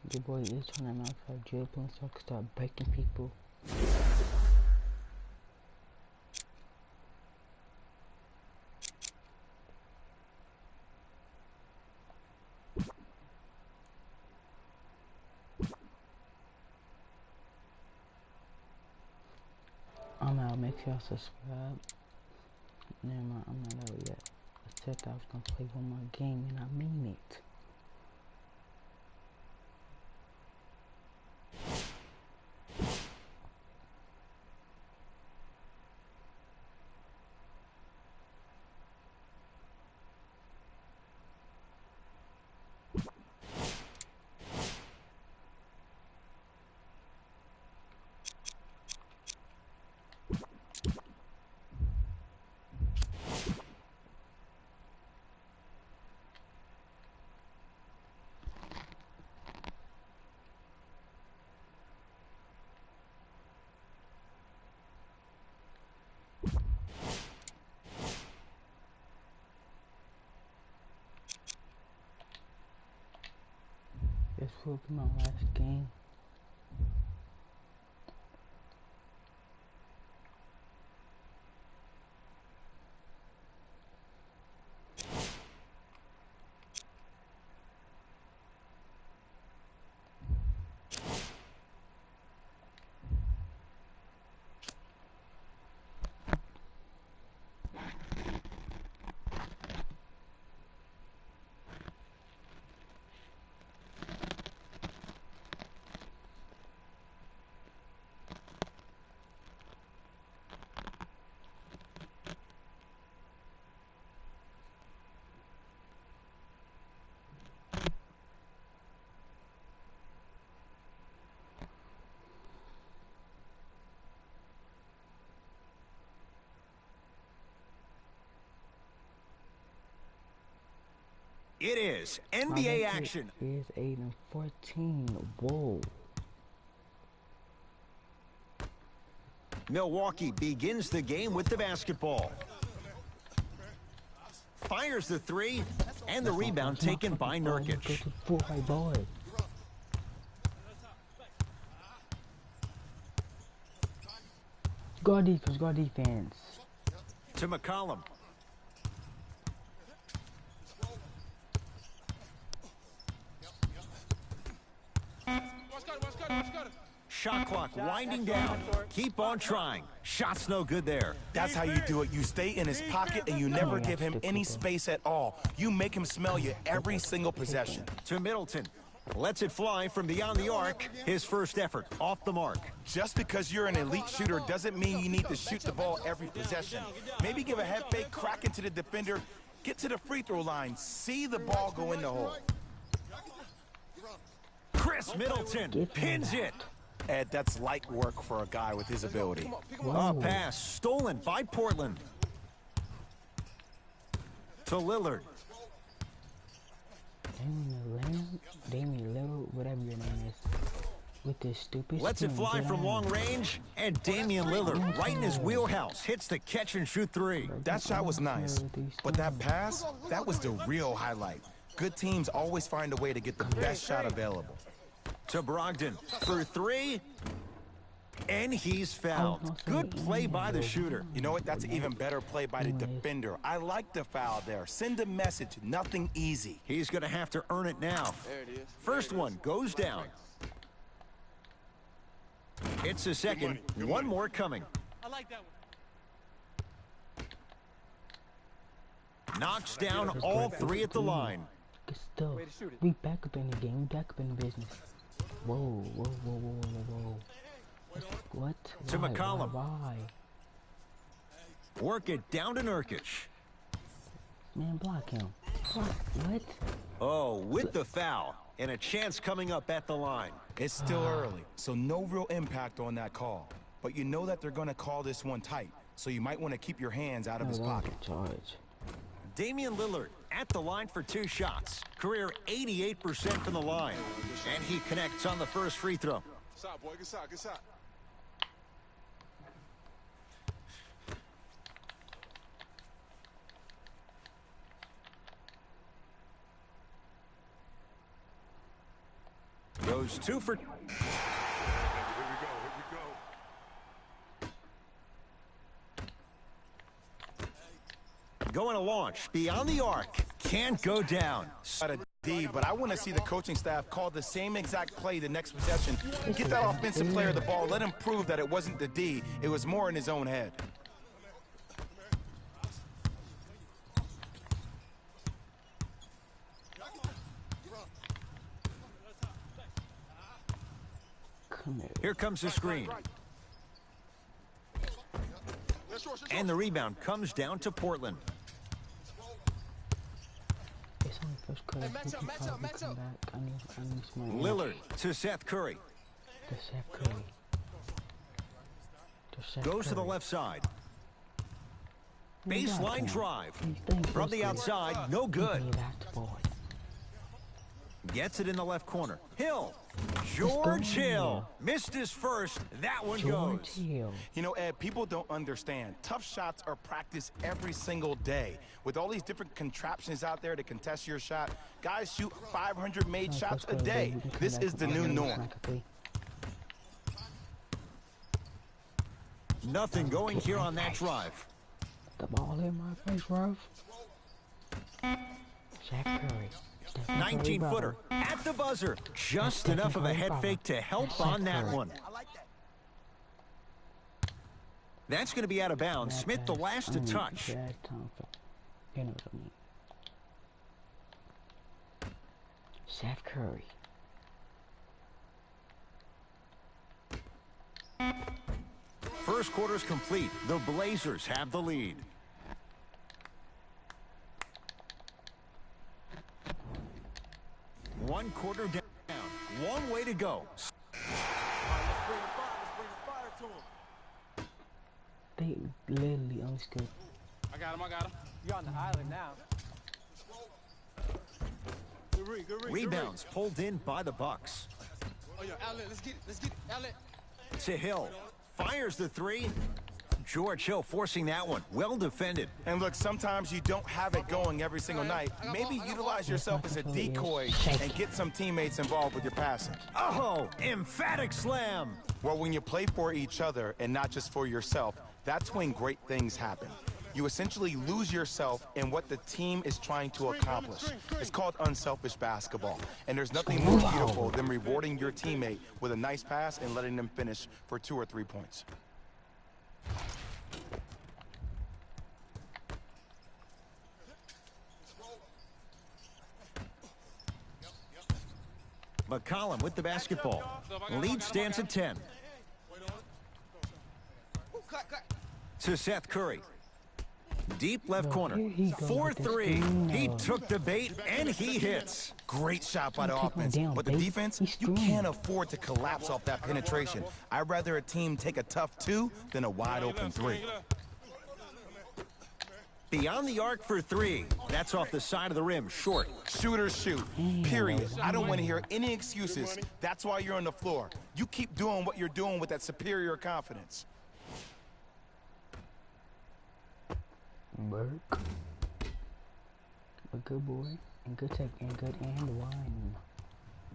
The boy is trying to knock out dribbling so I can start breaking people. I'm out. Make sure y'all subscribe. Never mind, I'm not out yet. I said that I was gonna play one more game and I mean it. This will be my last game. It is My NBA record action. is 8-14. Whoa. Milwaukee begins the game with the basketball. Fires the three, and the rebound taken by Nurkic. Boy. Guard defense, guard defense. To McCollum. shot clock winding down. Keep on trying. Shot's no good there. That's how you do it. You stay in his pocket and you never give him any space at all. You make him smell you every single possession. To Middleton. Lets it fly from beyond the arc. His first effort off the mark. Just because you're an elite shooter doesn't mean you need to shoot the ball every possession. Maybe give a head fake, crack into the defender, get to the free throw line, see the ball go in the hole. Chris Middleton pins it. Ed, that's light work for a guy with his ability. A pass stolen by Portland. To Lillard. Damian Lillard, whatever your name is, with this stupid. Lets it fly from long range, and Damian Lillard, right in his wheelhouse, hits the catch-and-shoot three. That shot was nice, but that pass, that was the real highlight. Good teams always find a way to get the best shot available. To Brogdon for three, and he's fouled. Good play by the shooter. You know what? That's an even better play by the defender. I like the foul there. Send a message, nothing easy. He's going to have to earn it now. First one goes down. It's a second. One more coming. I like that one. Knocks down all three at the line. Good stuff. We back up in the game. We back up in the business. Whoa, whoa, whoa, whoa, whoa, whoa. What? To Why? McCollum. Why? Work it down to Nurkic. Man, block him. Block. What? Oh, with the foul. And a chance coming up at the line. It's still early, so no real impact on that call. But you know that they're going to call this one tight, so you might want to keep your hands out of his pocket. Charge. Damian Lillard at the line for two shots. Career 88% from the line. And he connects on the first free throw. Good shot, boy. Good shot. Good shot. Goes two for... Here we go. Here we go. Going to launch beyond the arc. Can't go down. Not a D, but I want to see the coaching staff call the same exact play the next possession. Get that offensive player the ball. Let him prove that it wasn't the D. It was more in his own head. Here comes the screen. And the rebound comes down to Portland. It's only first quarter. Match up, match up, match up. I need some more. Lillard to Seth Curry. To Seth Curry. Goes to the left side. Baseline drive. From the outside, no good. Gets it in the left corner. Hill. George Hill. Missed his first. That one goes. You know, Ed, people don't understand. Tough shots are practiced every single day. With all these different contraptions out there to contest your shot, guys shoot 500 made shots a day. This is the new norm. Nothing going here on that drive. The ball in my face, Ruff. Seth Curry. 19-footer at the buzzer. Just enough of a head fake to help on that one. That's going to be out of bounds. Smith the last to touch. You know what I mean. Seth Curry. First quarter's complete. The Blazers have the lead. One quarter down. Long way to go. Let's bring the fire to him. They literally unscooped. I got him. You're on the island now. Good read. Rebounds pulled in by the Bucks. Oh, yeah, outlet. Let's get it. Outlet. To Hill. Fires the three. George Hill forcing that one. Well defended. And look, sometimes you don't have it going every single night. Maybe utilize yourself as a decoy and get some teammates involved with your passing. Oh, emphatic slam. Well, when you play for each other and not just for yourself, that's when great things happen. you essentially lose yourself in what the team is trying to accomplish. It's called unselfish basketball. And there's nothing more beautiful than rewarding your teammate with a nice pass and letting them finish for 2 or 3 points. McCollum with the basketball. Lead stands at 10. To Seth Curry. Deep left corner. 4-3. He took the bait and he hits. Great shot by the offense. But the defense, you can't afford to collapse off that penetration. I'd rather a team take a tough 2 than a wide open 3. Beyond the arc for 3. That's off the side of the rim, short. Shooters shoot, period. I don't want to hear any excuses. That's why you're on the floor. You keep doing what you're doing with that superior confidence. Burke. A good boy, and good tech, and good and one.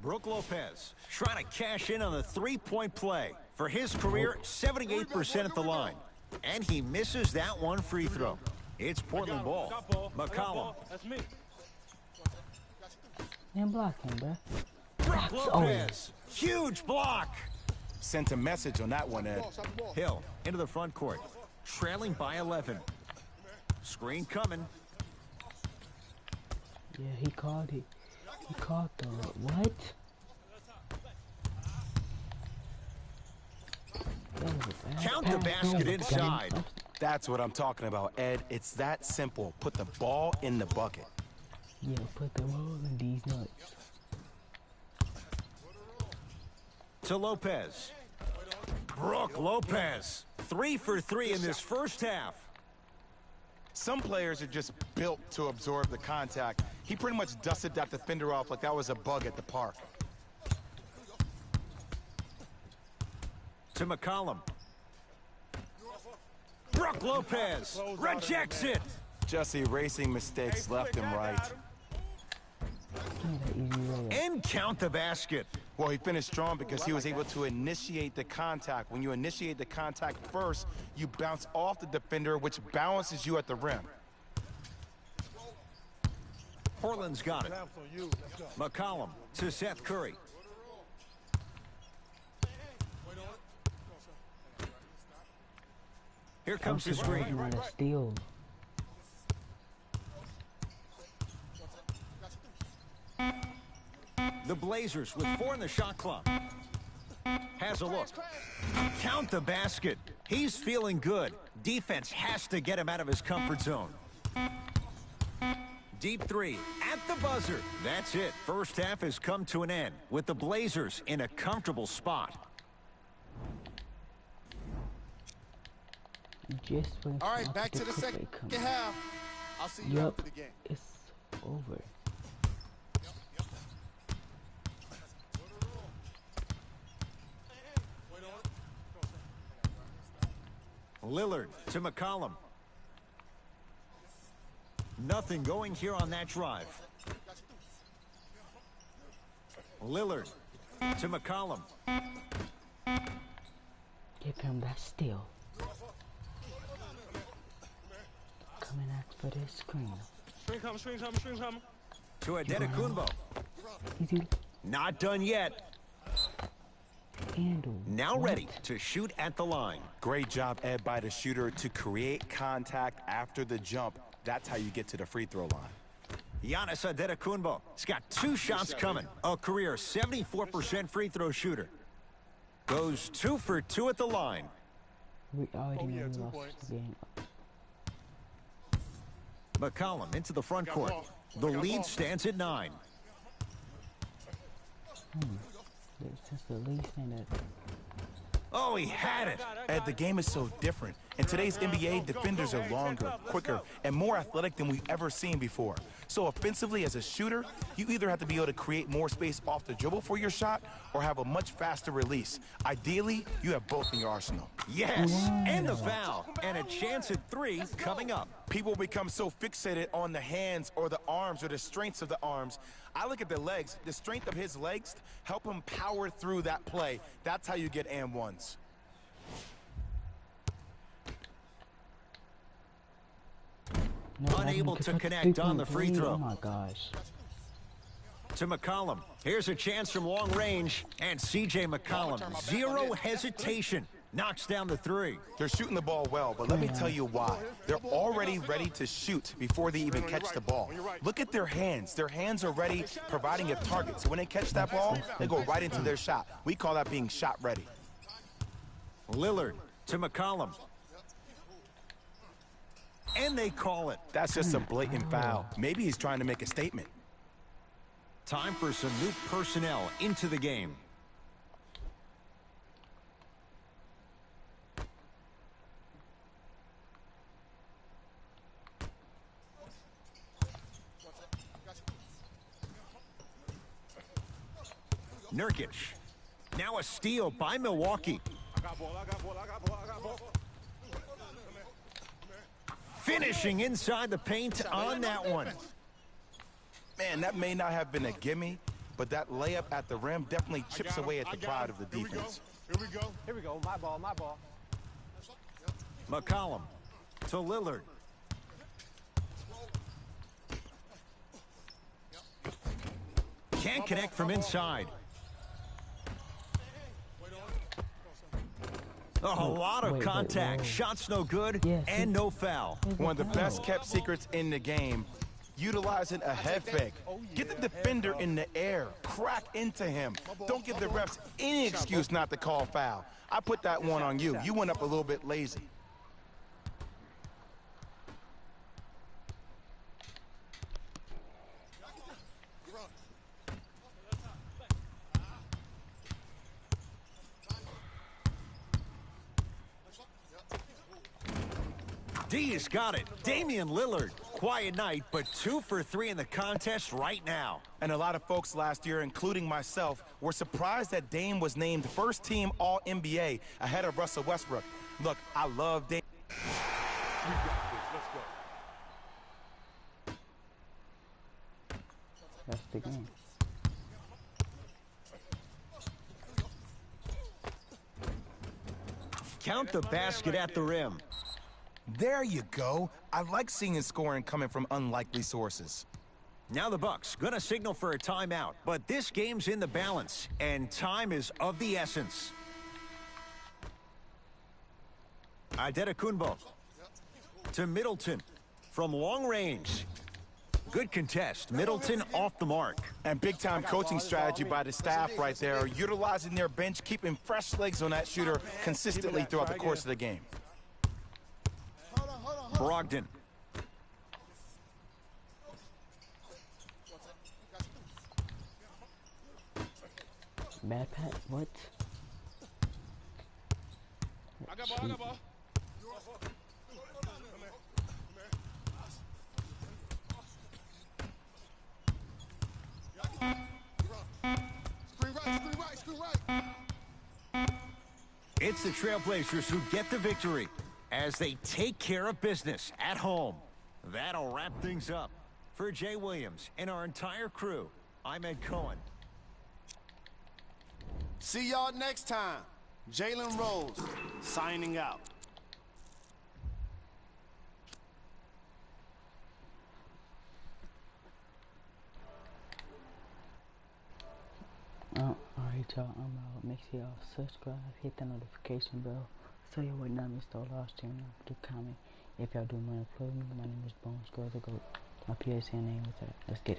Brook Lopez trying to cash in on the three-point play. For his career, 78% at the line. And he misses that one free throw. It's Portland ball. McCollum. That's me. Man, block him, bro. Brook Lopez. Huge block. Sent a message on that one, Ed. Hill into the front court. Trailing by 11. Screen coming. Yeah, he caught it. He caught the what? Count the basket inside. That's what I'm talking about, Ed. It's that simple. Put the ball in the bucket. Yeah, put the ball in these nuts. To Lopez. Brook Lopez. 3 for 3 in this first half. Some players are just built to absorb the contact. He pretty much dusted that defender off like that was a bug at the park. To McCollum. Brook Lopez rejects it. Just erasing mistakes left and right. And count the basket. Well, he finished strong because he was able to initiate the contact. When you initiate the contact first, you bounce off the defender, which balances you at the rim. Portland's got it. McCollum to Seth Curry. Here comes the screen. Steal. The Blazers with 4 in the shot clock. Has a look. Count the basket. He's feeling good. Defense has to get him out of his comfort zone. Deep 3 at the buzzer. That's it. First half has come to an end with the Blazers in a comfortable spot. All right, back to the second half. I'll see you after the game. It's over. Lillard to McCollum. Nothing going here on that drive. Lillard to McCollum. Give him that steal. Coming out for this screen. Screen coming. To Adetokunbo. Not done yet. Now ready to shoot at the line. Great job, Ed, by the shooter to create contact after the jump. That's how you get to the free throw line. Giannis Adetokunbo. He's got 2 shots coming. A career 74% free throw shooter. Goes 2 for 2 at the line. We already know we lost the game. McCollum into the front court. The lead stands at 9. Since the lead stand at... Oh, he had it. Ed, the game is so different. In today's NBA, defenders are longer, quicker, and more athletic than we've ever seen before. So offensively, as a shooter, you either have to be able to create more space off the dribble for your shot or have a much faster release. Ideally, you have both in your arsenal. Yes, and the foul. And a chance at 3 coming up. People become so fixated on the hands or the arms or the strengths of the arms. I look at the legs. The strength of his legs help him power through that play. That's how you get and ones. No, Unable to connect on the free throw. Oh my gosh. To McCollum. Here's a chance from long range. And C.J. McCollum, zero hesitation, knocks down the three. They're shooting the ball well, but let me tell you why. They're already ready to shoot before they even catch the ball. Look at their hands. Their hands are ready, providing a target. So when they catch that ball, they go right into their shot. We call that being shot ready. Lillard to McCollum. And they call it. That's just a blatant foul. Maybe he's trying to make a statement. Time for some new personnel into the game. Nurkic. Now a steal by Milwaukee. Finishing inside the paint on that one. Man, that may not have been a gimme, but that layup at the rim definitely chips away at the pride of the defense. Here we go. Here we go. My ball, my ball. McCollum to Lillard. Can't connect from inside. Oh, a lot of contact. Shots no good and no foul. One of the best kept secrets in the game. Utilizing a head fake. Get the defender in the air. Crack into him. Don't give the refs any excuse not to call foul. I put that one on you. You went up a little bit lazy. D's got it. Damian Lillard. Quiet night, but 2 for 3 in the contest right now. And a lot of folks last year, including myself, were surprised that Dame was named first team All-NBA ahead of Russell Westbrook. Look, I love Dame. That's the game. Count the basket at the rim. There you go. I like seeing scoring coming from unlikely sources. Now the Bucks gonna signal for a timeout, but this game's in the balance, and time is of the essence. Adetokunbo to Middleton from long range. Good contest. Middleton off the mark. And big-time coaching strategy by the staff right there, utilizing their bench, keeping fresh legs on that shooter consistently throughout the course of the game. Brogdon. Bad pat? What? I got ball, I got ball. Screen right, screen right. It's the Trailblazers who get the victory as they take care of business at home. That'll wrap things up. For Jay Williams and our entire crew, I'm Ed Cohen. See y'all next time. Jalen Rose, signing out. Alright y'all, I'm out. Make sure y'all subscribe, hit the notification bell so you would not miss the last channel. Do comment if y'all do want to plug me. My name is Bones Girl the Goat. My PSN name is that. Let's get it.